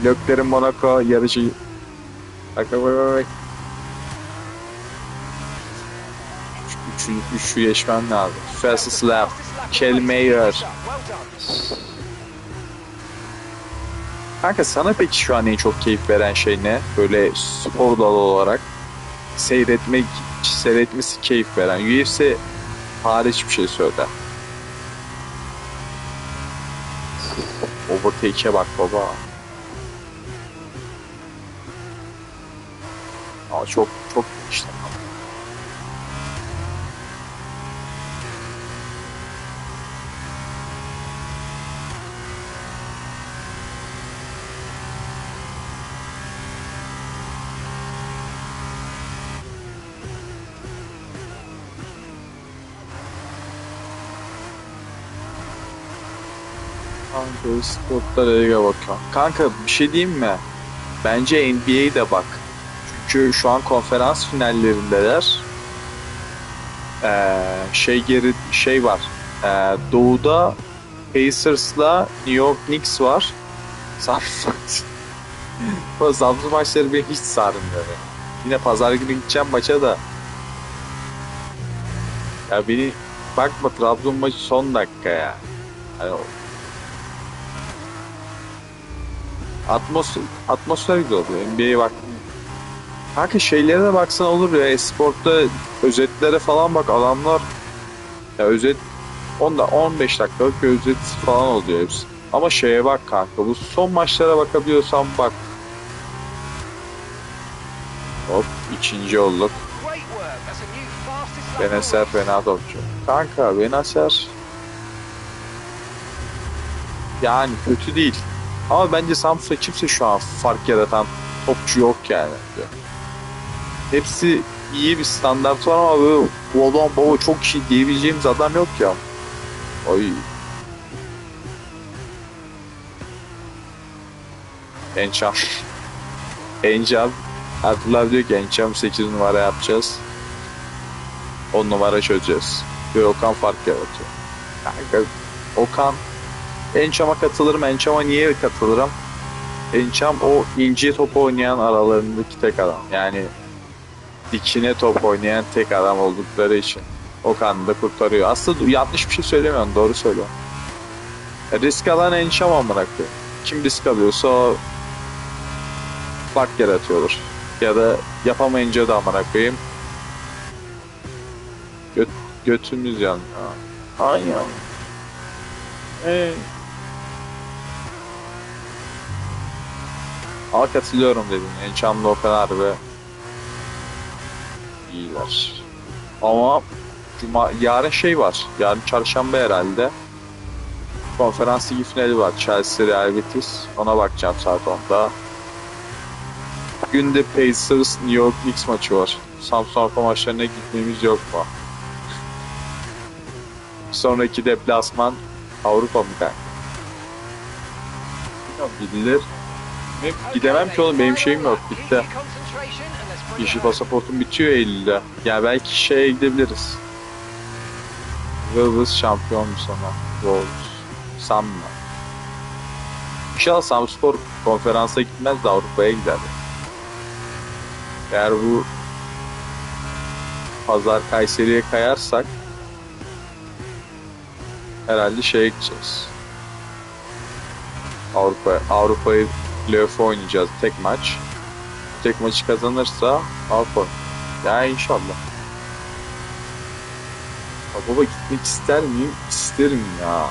Lökler'in Monaco yarışı. Bak. Üçü geçmem lazım. Fastest lap. Kel Mayer. Kanka sana peki şu an en çok keyif veren şey ne? Böyle spor dalı olarak seyretmesi keyif veren. UFC hariç bir şey söyle. Overtake'e bak baba. Ama çok işte. Kanka sportlar liga bakıyorum. Kanka bir şey diyeyim mi? Bence NBA'ye de bak. Çünkü şu an konferans finallerindeler. Şey var. Doğuda Pacers'la New York Knicks var. Bu Samsun maçları beni hiç sarmıyor. Yani. Yine pazar günü gideceğim maça da. Ya beni bakma, Trabzon maçı son dakika ya. Yani atmosfer güzel oluyor. NBA'ye bak. Kanka şeylere de baksan olur ya. Esport'ta özetlere falan bak, adamlar ya özet 15 dakikalık bir özet falan oluyor hepsi. Ama şeye bak kanka, bu son maçlara bakabiliyorsan bak. Hop, ikinci olduk. Benacer fena topçu. Kanka Benacer yani kötü değil. Ama bence Samsun'da kimse şu an fark yaratan topçu yok yani. Hepsi iyi bir standart var ama böyle bu adam baba çok iyi diyebileceğimiz adam yok ya. Oy. Encham. Encham. Ertuğrul diyor ki Encham 8 numara yapacağız. 10 numara çözeceğiz. Ve Okan fark yaratıyor. Yani Okan, Encham'a katılırım. Encham'a niye katılırım? Encham o ince top oynayan aralarındaki tek adam. Yani dikine top oynayan tek adam oldukları için Okan'ı da kurtarıyor. Aslında yanlış bir şey söylemiyorum. Doğru söylüyorum. Risk alan Encham amına koyayım. Kim risk alıyorsa o fark yaratıyordur. Ya da yapamayınca da amına koyayım. Götümüz yanıyor. Aynen. Ama katılıyorum dedim. Encham'la Okan harbi iyiler. Ama yarın şey var. Yarın çarşamba herhalde. Konferans ligi finali var. Chelsea Real Betis. Ona bakacağım saat 10'da. Bugün de Pacers New York Knicks maçı var. Samsun Avrupa maçlarına gitmemiz yok mu? Sonraki deplasman Avrupa mı kanka? Gidilir. Gidemem ki oğlum, benim şeyim yok, bitti. Yeşil pasaportum bitiyor Eylül'de. Yani belki şeye gidebiliriz. Wolves şampiyon mu sonra? Wolves. Sanmam. İnşallah Samspor konferansa gitmez de Avrupa'ya gider. Eğer bu pazar Kayseri'ye kayarsak herhalde şeye gideceğiz. Avrupa'yı playoff oynayacağız, tek maç. Tek maçı kazanırsa Avrupa. Yani inşallah. Baba gitmek ister miyim? İsterim ya.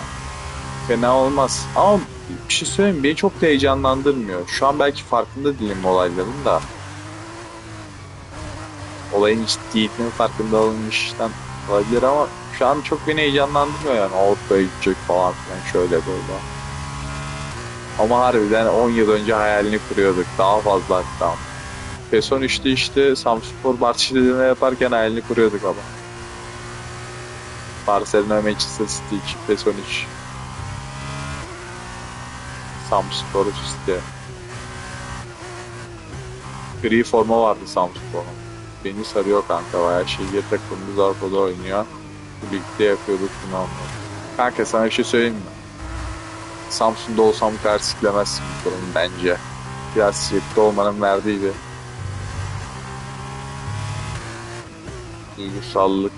Fena olmaz. Ama bir şey söyleyeyim, beni çok da heyecanlandırmıyor. Şu an belki farkında değilim olayların da. Olayın ciddiyetinin farkında alınmıştan olabilir ama şu an çok beni heyecanlandırmıyor yani. Avrupa'ya gidecek falan filan, şöyle böyle. Ama harbiden 10 yıl önce hayalini kuruyorduk. Daha fazla hatta. PES 13'te işte Samspor Barcelona yaparken hayalini kuruyorduk ama. Barcelona Manchester City 2, PES 13. Samspor işte. Gri forma vardı Samspor'un. Beni sarıyor kanka, bayağı şehir takımımız Avrupa'da oynuyor. Birlikte yapıyorduk bunu anladım. Kanka sana bir şey söyleyeyim mi? Samsun'da olsam bu kadar siklemezsin bu durumu bence. Biraz siyetli olmanın verdiği bir duygusallık,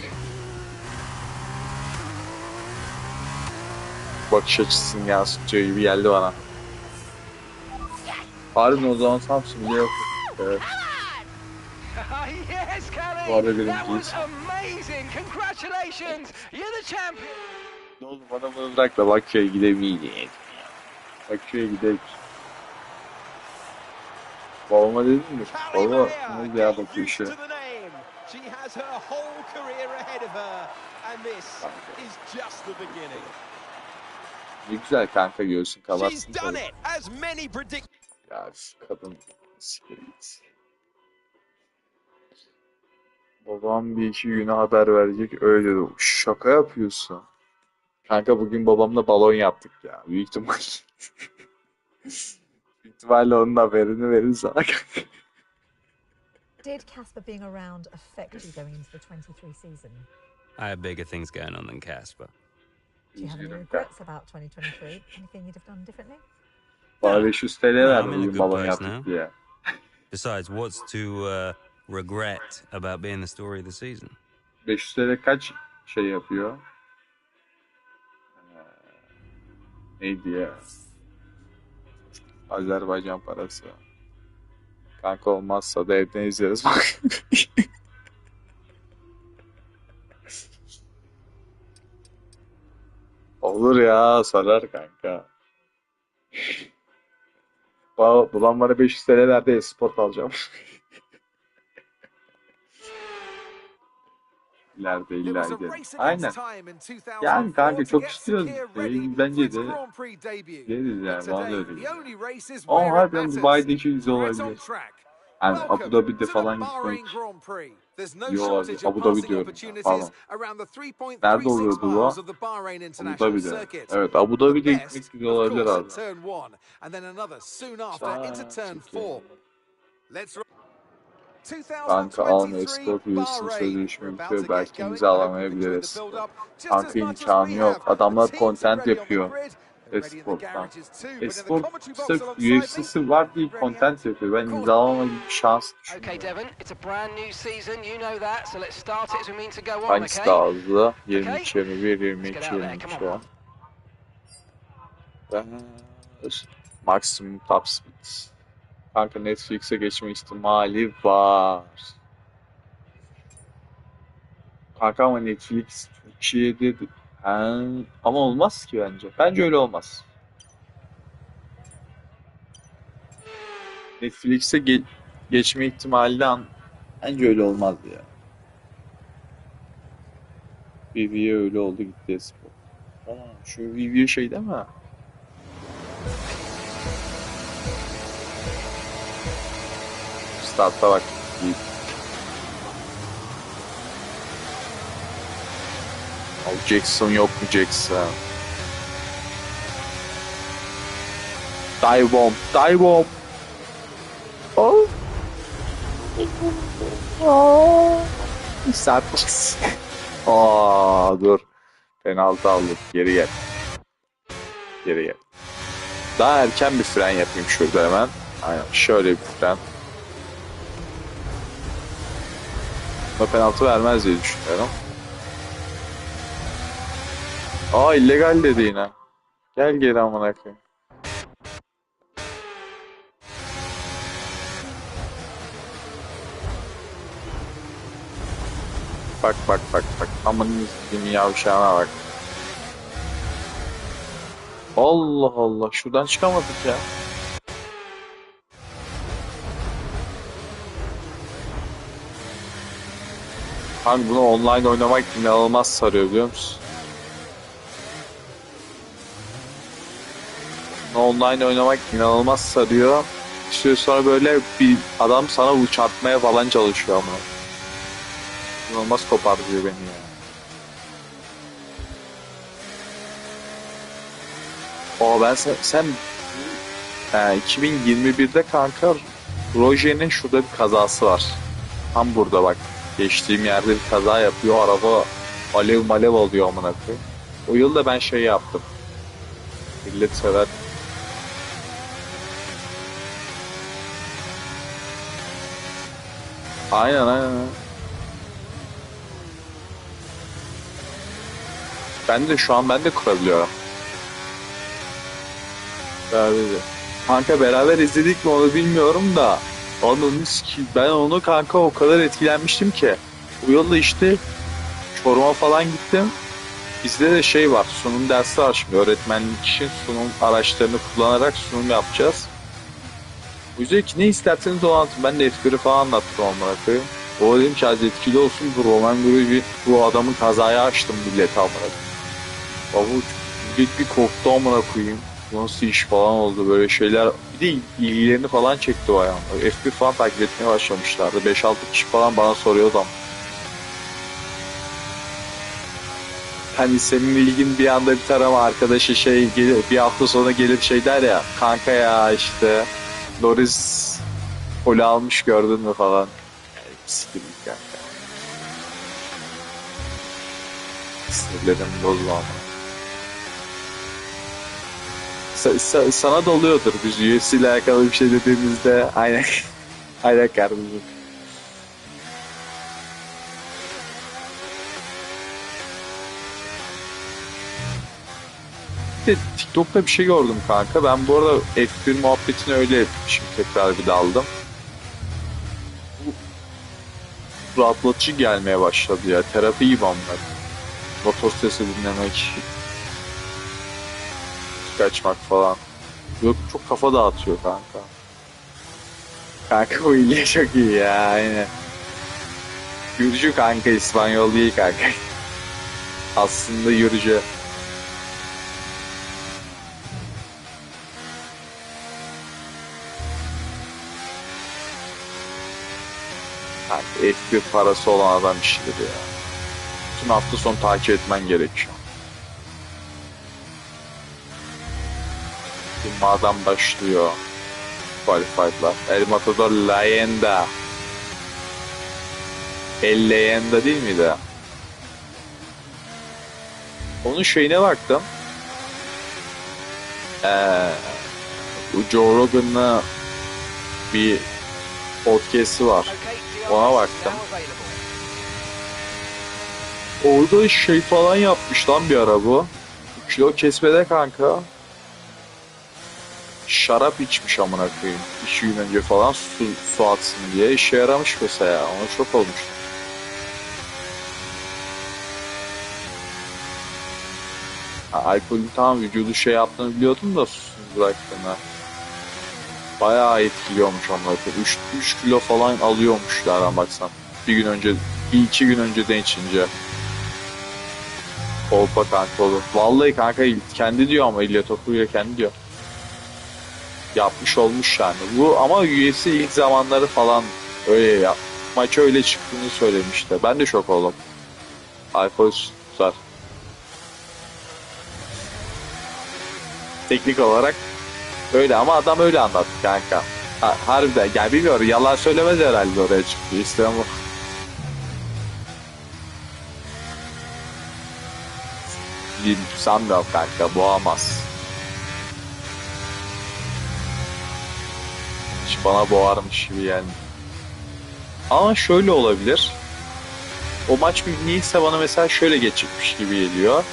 bakış açısını yansıtıyor gibi geldi bana. Pardon, o zaman Samsun bile yok. Evet. Bu arada birinciyiz. Ne oldu, bana bunu bırak da Bakü'ye gidebiliriz. Bakü'ye gidelim. Babama dedim mi? Baba neydi ya Bakü işi? Ne güzel kanka, göğsün kabarsın tabii. Ya şu kadın sikeriz. Babam bir iki güne haber verecek, öyle dedi. Şaka yapıyorsun. Kanka bugün babamla balon yaptık ya. Büyük ihtimalle onun haberini verir sana kanka. Did Casper being around affect you going into the 23 season? I have bigger things going on than Casper. Do you have any 120. regrets about 2023? Anything you'd have done differently? Bana 500 TL No, verdi I'm in a bugün good balon place yaptık now. diye. Besides, what's to regret about being the story of the season? 500 TL kaç şey yapıyor? Neydi ya? Azerbaycan parası. Kanka olmazsa da evden izleriz bak. Olur ya, sarar kanka. Babam bana 500 TL verdi, e-sport alacağım. İleride illa gidelim. Aynen. Yani kanka çok istiyoruz. Bence de gideriz yani, bana da öyle geliyor. Ama harbiden Dubai'deki güzel olabilir. Yani Abu Dhabi'de falan gitmek iyi olabilir. Abu Dhabi diyorum ya, pardon. Nerede oluyordu bu? Abu Dhabi'de. Evet, Abu Dhabi'de gitmek güzel olabilir abi. Kanka Alma Espor Kulübü'nün sözleşme bitiyor. Belki imzalamayabiliriz. Kanka imkanı yok. Adamlar content yapıyor. Esport'tan. Espor sırf UFC'si var diye content yapıyor. Ben imzalamama gibi bir şans düşünüyorum. Hangisi daha hızlı? 23, 21, 22, 23 ya. Maksimum top speed. Kanka Netflix'e geçme ihtimali var. Kanka ama Netflix Türkiye'de ama olmaz ki bence. Bence öyle olmaz. Netflix'e geçme ihtimali bence öyle olmazdı ya. Vivi'ye öyle oldu gitti espor. Şu Vivi'ye şey değil mi? Start'a bak. Jackson yok mu Jackson? Dive bomb. Dive bomb. Oh. Oh. Sertçiz. Dur. Penaltı aldık. Geri gel. Geri gel. Daha erken bir fren yapayım şurada hemen. Aynen. Şöyle bir fren. Buna penaltı vermez diye düşünüyorum. İllegal dedi yine. Gel geri amına koyayım. Bak. Aman izlediğim yavşağına bak. Allah Allah. Şuradan çıkamadık ya. Abi bunu online oynamak inanılmaz sarıyor, biliyor musun? Online oynamak inanılmaz sarıyor. İşte sonra böyle bir adam sana uçartmaya falan çalışıyor ama. İnanılmaz kopartıyor beni ya. Sen 2021'de kanka Roger'in şurada bir kazası var. Tam burada bak. Geçtiğim yerde bir kaza yapıyor. Araba alev alıyor amına koyayım. O yılda ben şey yaptım. Millet sever. Aynen. Ben de kurabiliyorum. Kanka beraber izledik mi onu bilmiyorum da. Ben onu kanka o kadar etkilenmiştim ki. Bu yılda işte Çorum'a falan gittim. Bizde de şey var, sunum dersi var şimdi. Öğretmenlik için sunum araçlarını kullanarak sunum yapacağız. O yüzden ki ne isterseniz o anlatın. Ben de F1'i falan anlattım onlara koyayım. O dedim ki az etkili olsun, bu Roman Grosjean bu adamın kazaya açtım millete amına koyayım. Baba millet bir korktu amına koyayım. Nasıl iş falan oldu böyle şeyler. Bir de ilgilerini falan çekti o ayağım. F1 falan takip etmeye başlamışlardı. 5-6 kişi falan bana soruyordu ama. Hani senin ilgin bir anda biter ama arkadaşı gelir, bir hafta sonra gelip şey der ya. Kanka ya işte Norris poli almış gördün mü falan. Yani sikildik kanka. Sinirlerim bozma ama. Sana da oluyordur biz UFC ile alakalı bir şey dediğimizde aynen aynen kardeşim. TikTok'ta bir şey gördüm kanka. Ben bu arada F1 muhabbetine öyle şimdi tekrar bir daldım. Bu rahatlatıcı gelmeye başladı ya. Terapi gibi onlar. Motor sesi dinlemek. Kaçmak falan. Yok çok kafa dağıtıyor kanka. Kanka bu İlya çok iyi ya aynen. Yürücü kanka, İspanyol değil kanka. Aslında yürücü. Kanka F1 parası olan adam işidir ya. Bütün hafta sonu takip etmen gerekiyor. Madan başlıyor. Qualified'lar. El Matador Leyenda. El Leyenda değil miydi? Onun şeyine baktım. Bu Joe Rogan'la bir podcast'i var. Ona baktım. Orada şey falan yapmış lan bir ara bu. Kilo kesmede kanka. Şarap içmiş amına koyayım. 2 gün önce falan su atsın diye işe yaramış mesela. Ona çok olmuş. Alkolün tam vücudu şey yaptığını biliyordum da susuz bıraktığını. Bayağı etkiliyormuş amına koyayım. 3 kilo falan alıyormuş nereden baksan. Bir gün önce, 2 gün önceden içince. Kolpa kanka olur. Vallahi kanka kendi diyor ama İlya Topuria kendi diyor. Yapmış olmuş yani. Bu ama UFC ilk zamanları falan öyle ya. Maça öyle çıktığını söylemişti. Ben de şok oldum. Alkol tutar. Teknik olarak öyle ama adam öyle anlattı kanka. Harbiden yani bilmiyorum, yalan söylemez herhalde oraya çıktı. İstanbul. Sanmıyorum kanka, boğamaz. Hiç bana boğarmış gibi yani. Ama şöyle olabilir. O maç niyeyse bana mesela şöyle geçecekmiş gibi geliyor.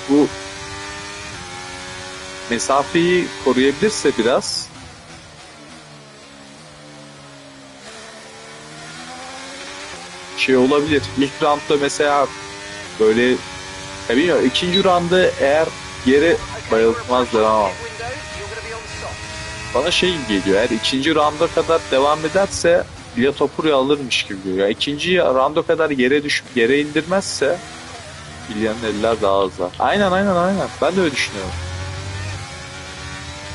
Bu mesafeyi koruyabilirse biraz şey olabilir. İlk roundda mesela böyle ya bilmiyorum, ikinci roundda eğer yere bayıltmazlar ama bana şey geliyor, eğer ikinci rounda kadar devam ederse İlya Topuria alırmış gibi geliyor. Yani ikinci rounda kadar yere indirmezse İlya'nın eller daha hızlı. Aynen. Ben de öyle düşünüyorum.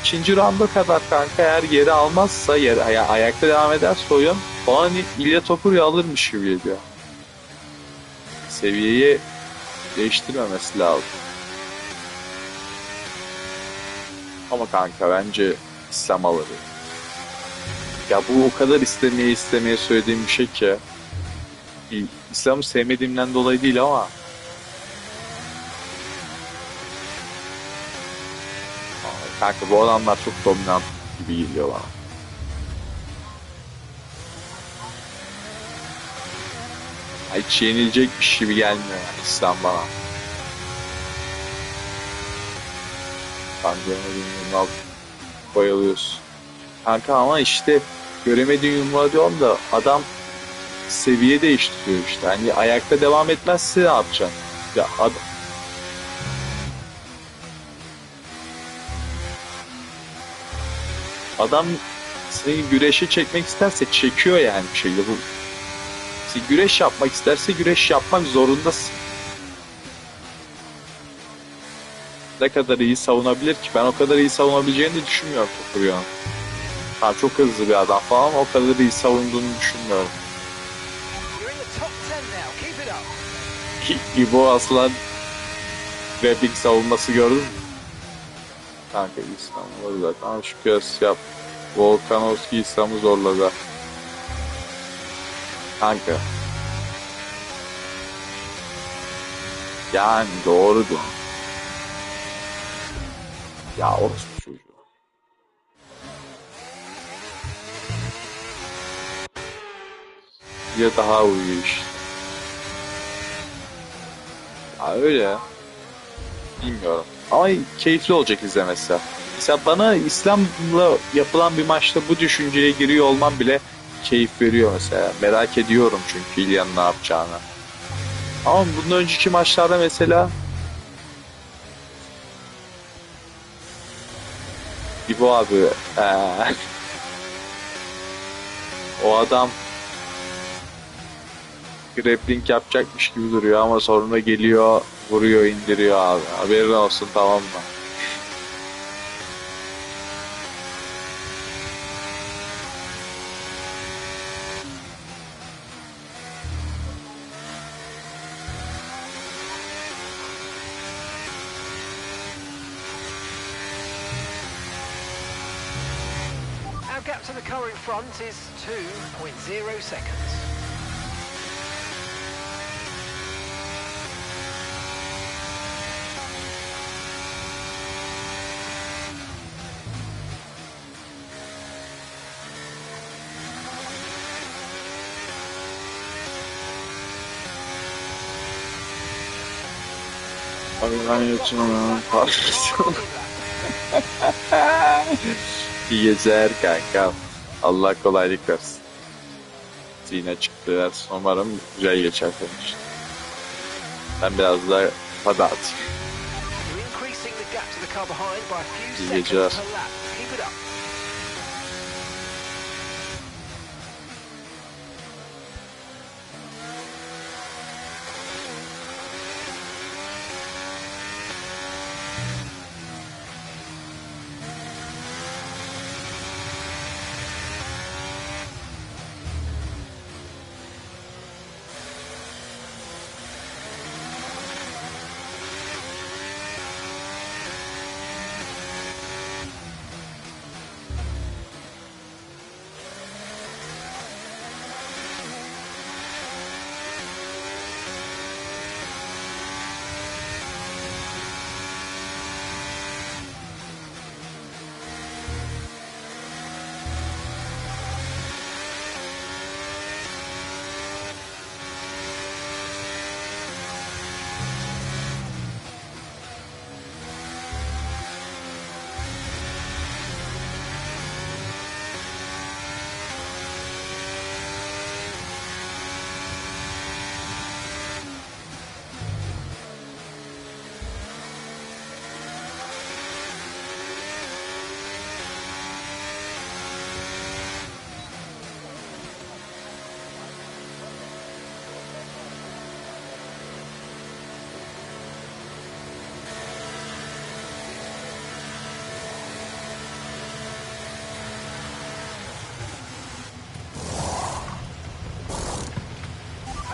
İkinci rounda kadar kanka eğer yere almazsa, ayakta devam ederse oyun bana İlya Topuria alırmış gibi geliyor. Seviyeyi değiştirmemesi lazım. Ama kanka bence İslam alır. Ya bu o kadar istemeye söylediğim bir şey ki. İslam'ı sevmediğimden dolayı değil ama kanka bu adamlar çok dominant gibi geliyor bana. Hiç yenilecekmiş gibi gelmiyor yani İslam bana. Kanka bayılıyorsun. Kanka ama işte göremediğin yumruğa diyorum da adam seviye değiştiriyor işte. Hani ayakta devam etmezse ne yapacaksın? Ya adam seni güreşe çekmek isterse çekiyor yani bir şekilde. Bu güreş yapmak isterse güreş yapmak zorundasın. Ne kadar iyi savunabilir ki? Ben o kadar iyi savunabileceğini de düşünmüyorum Topuria'nın. Ha, çok hızlı bir adam falan ama o kadar iyi savunduğunu düşünmüyorum. İbo aslan grappling savunması gördün mü? Kanka İslam var zaten. Ama şu kıyas yap. Volkanovski İslam'ı zorladı. Kanka. Yani doğru diyor. Ya orospu çocuğu. Ya daha uyuyor işte. Ya öyle. Bilmiyorum. Ama keyifli olacak izlemesi. Mesela bana İslam'la yapılan bir maçta bu düşünceye giriyor olmam bile keyif veriyor mesela. Merak ediyorum çünkü İlyan'ın ne yapacağını. Ama bundan önceki maçlarda mesela İbo abi o adam grappling yapacakmış gibi duruyor ama sonra geliyor, vuruyor, indiriyor abi. Haberin olsun, tamam mı? Our gap to the car in front is 2.0 seconds. İyi geceler kanka. Allah kolaylık versin. Yine çıktı ders. Umarım güzel geçer senin için. Ben biraz daha hadi atayım. İyi geceler.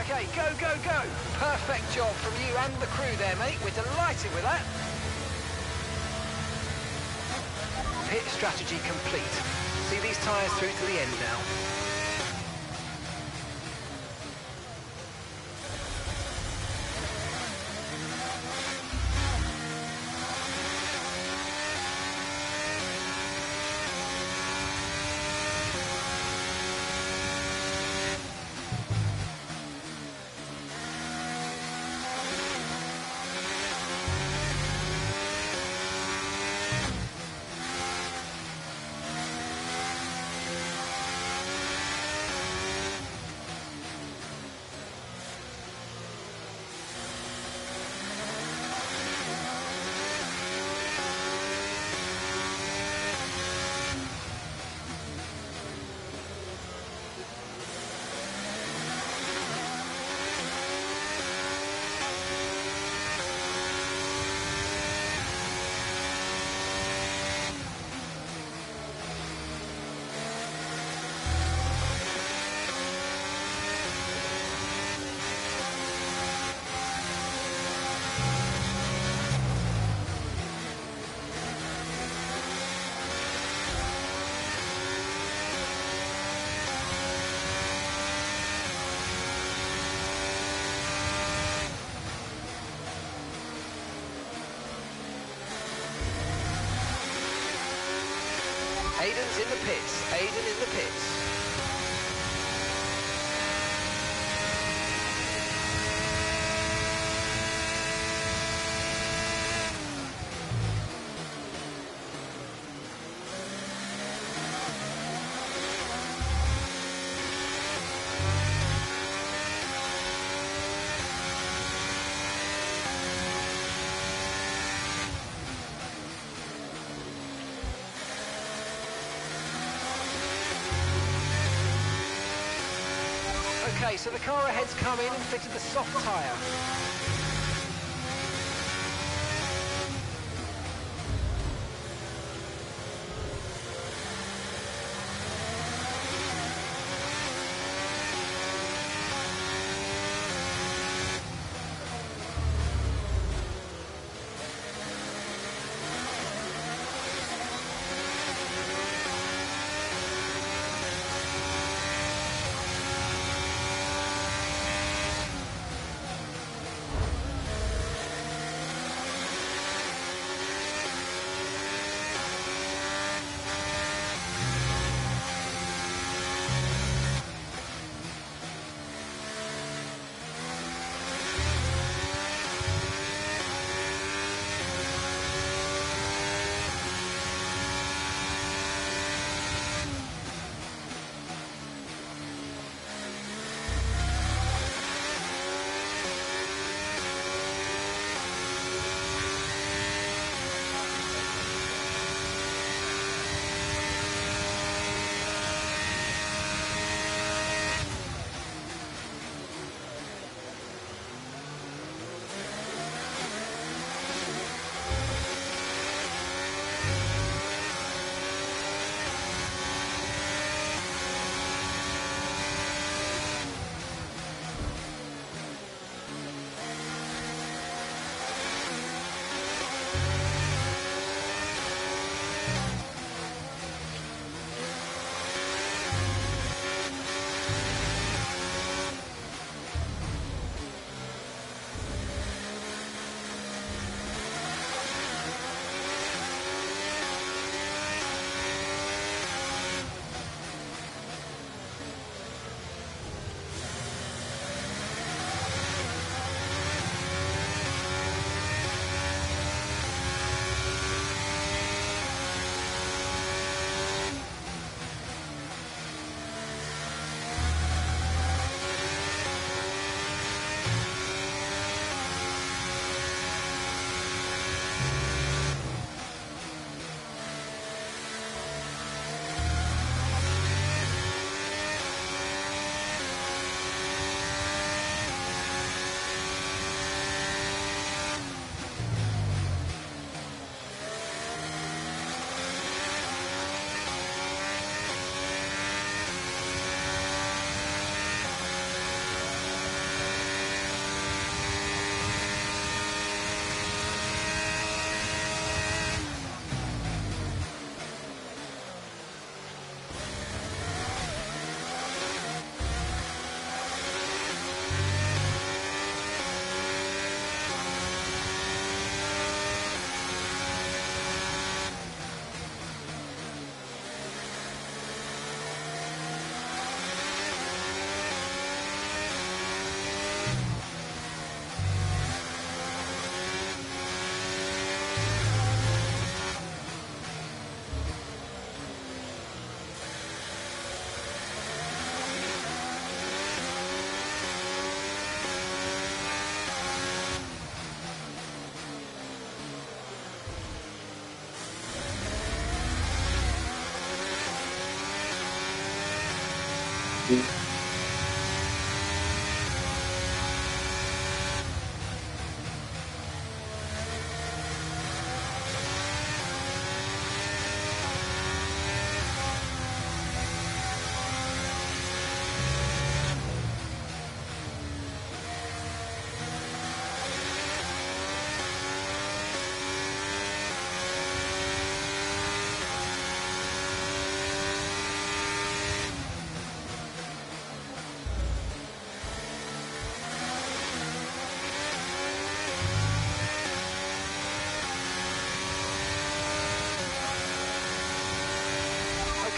Okay, go, go, go. Perfect job from you and the crew there, mate. We're delighted with that. Pit strategy complete. See these tyres through to the end now. Aiden's in the pits. Aiden in the pits. Okay, so the car ahead's come in and fitted the soft tyre.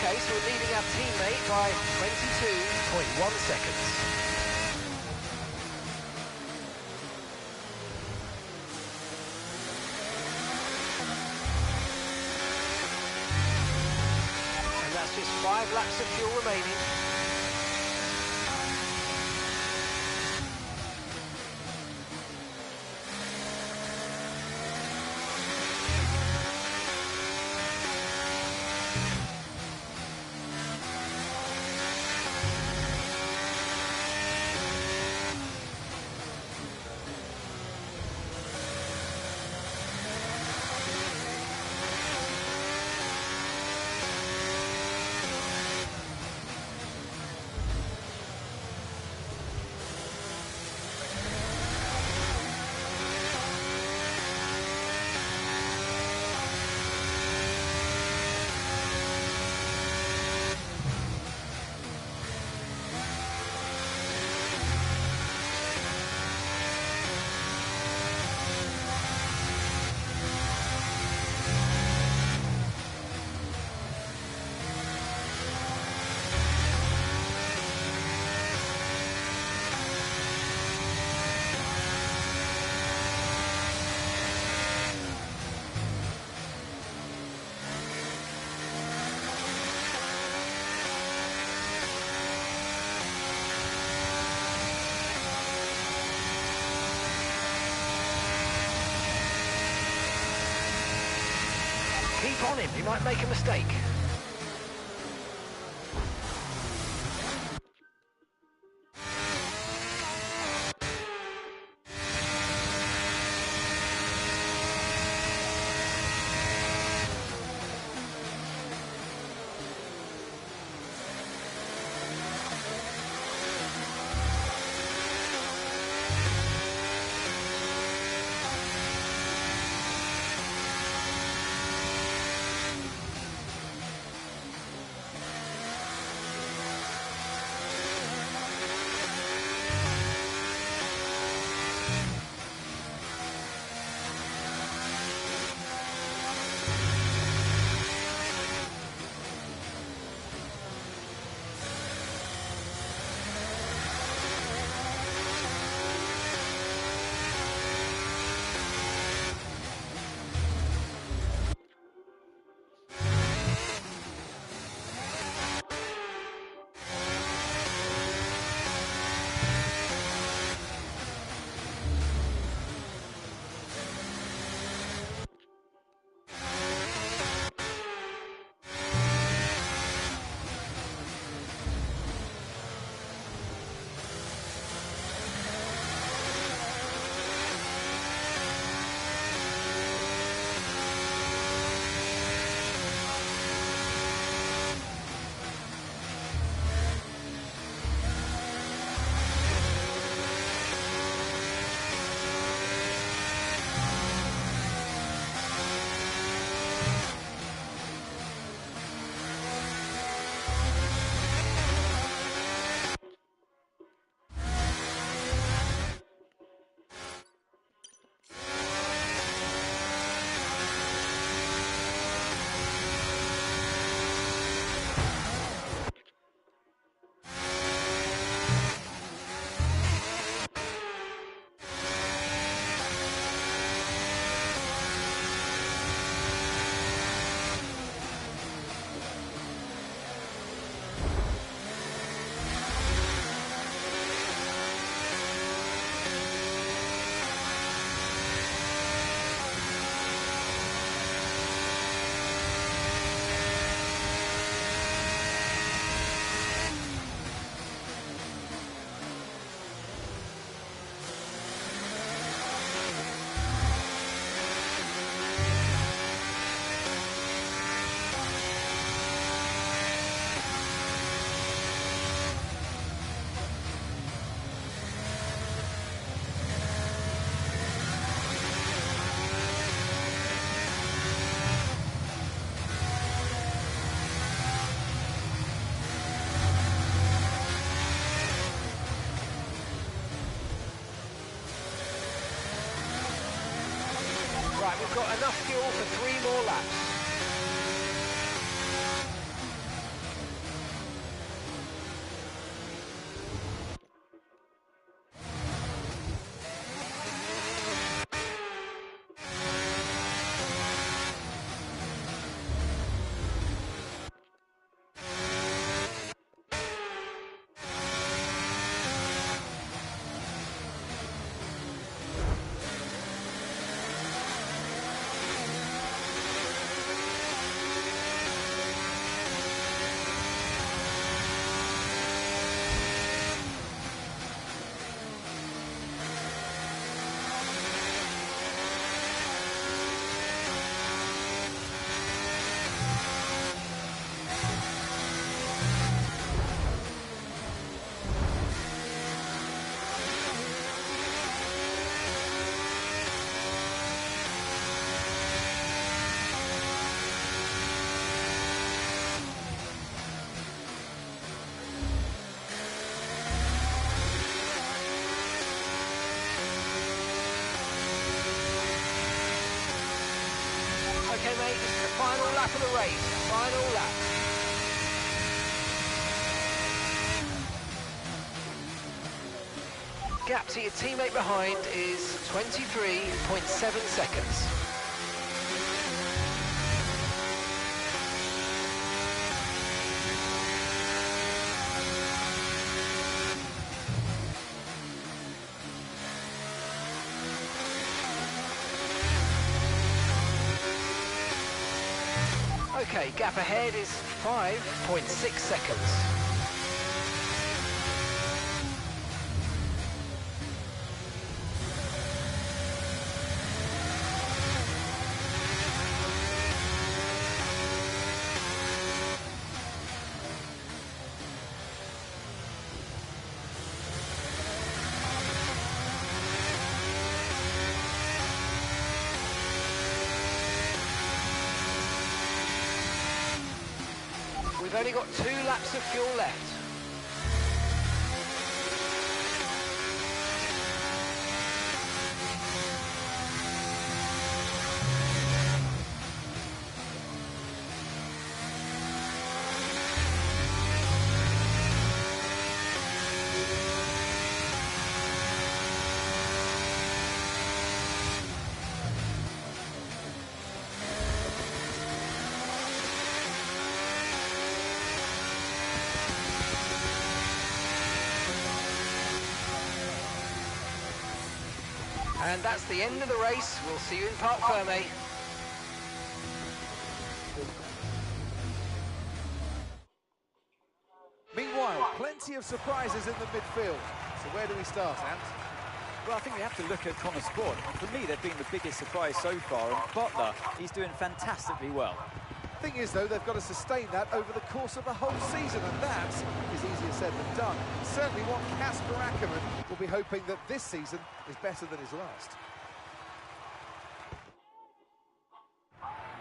Okay, so we're leading our teammate by 22.1 seconds. And that's just 5 laps of fuel remaining. Keep on him, he might make a mistake. We've got enough fuel for 3 more laps. final lap of the race. Final lap. Gap to your teammate behind is 23.7 seconds. Okay, gap ahead is 5.6 seconds. We've only got 2 laps of fuel left. And that's the end of the race. We'll see you in Parc Ferme. Meanwhile, plenty of surprises in the midfield. So where do we start, Ant? Well, I think we have to look at Connor Sport. For me, they've been the biggest surprise so far, and Butler, he's doing fantastically well. Thing is, though, they've got to sustain that over the course of the whole season, and that is easier said than done. Certainly what Casper Ackermann will be hoping that this season is better than his last.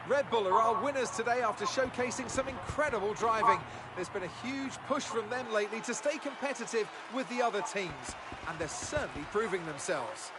Red Bull are our winners today after showcasing some incredible driving. There's been a huge push from them lately to stay competitive with the other teams, and they're certainly proving themselves.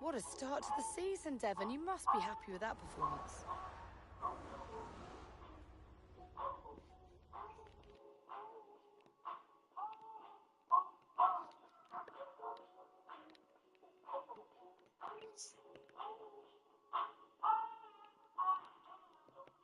What a start to the season, Devon. You must be happy with that performance.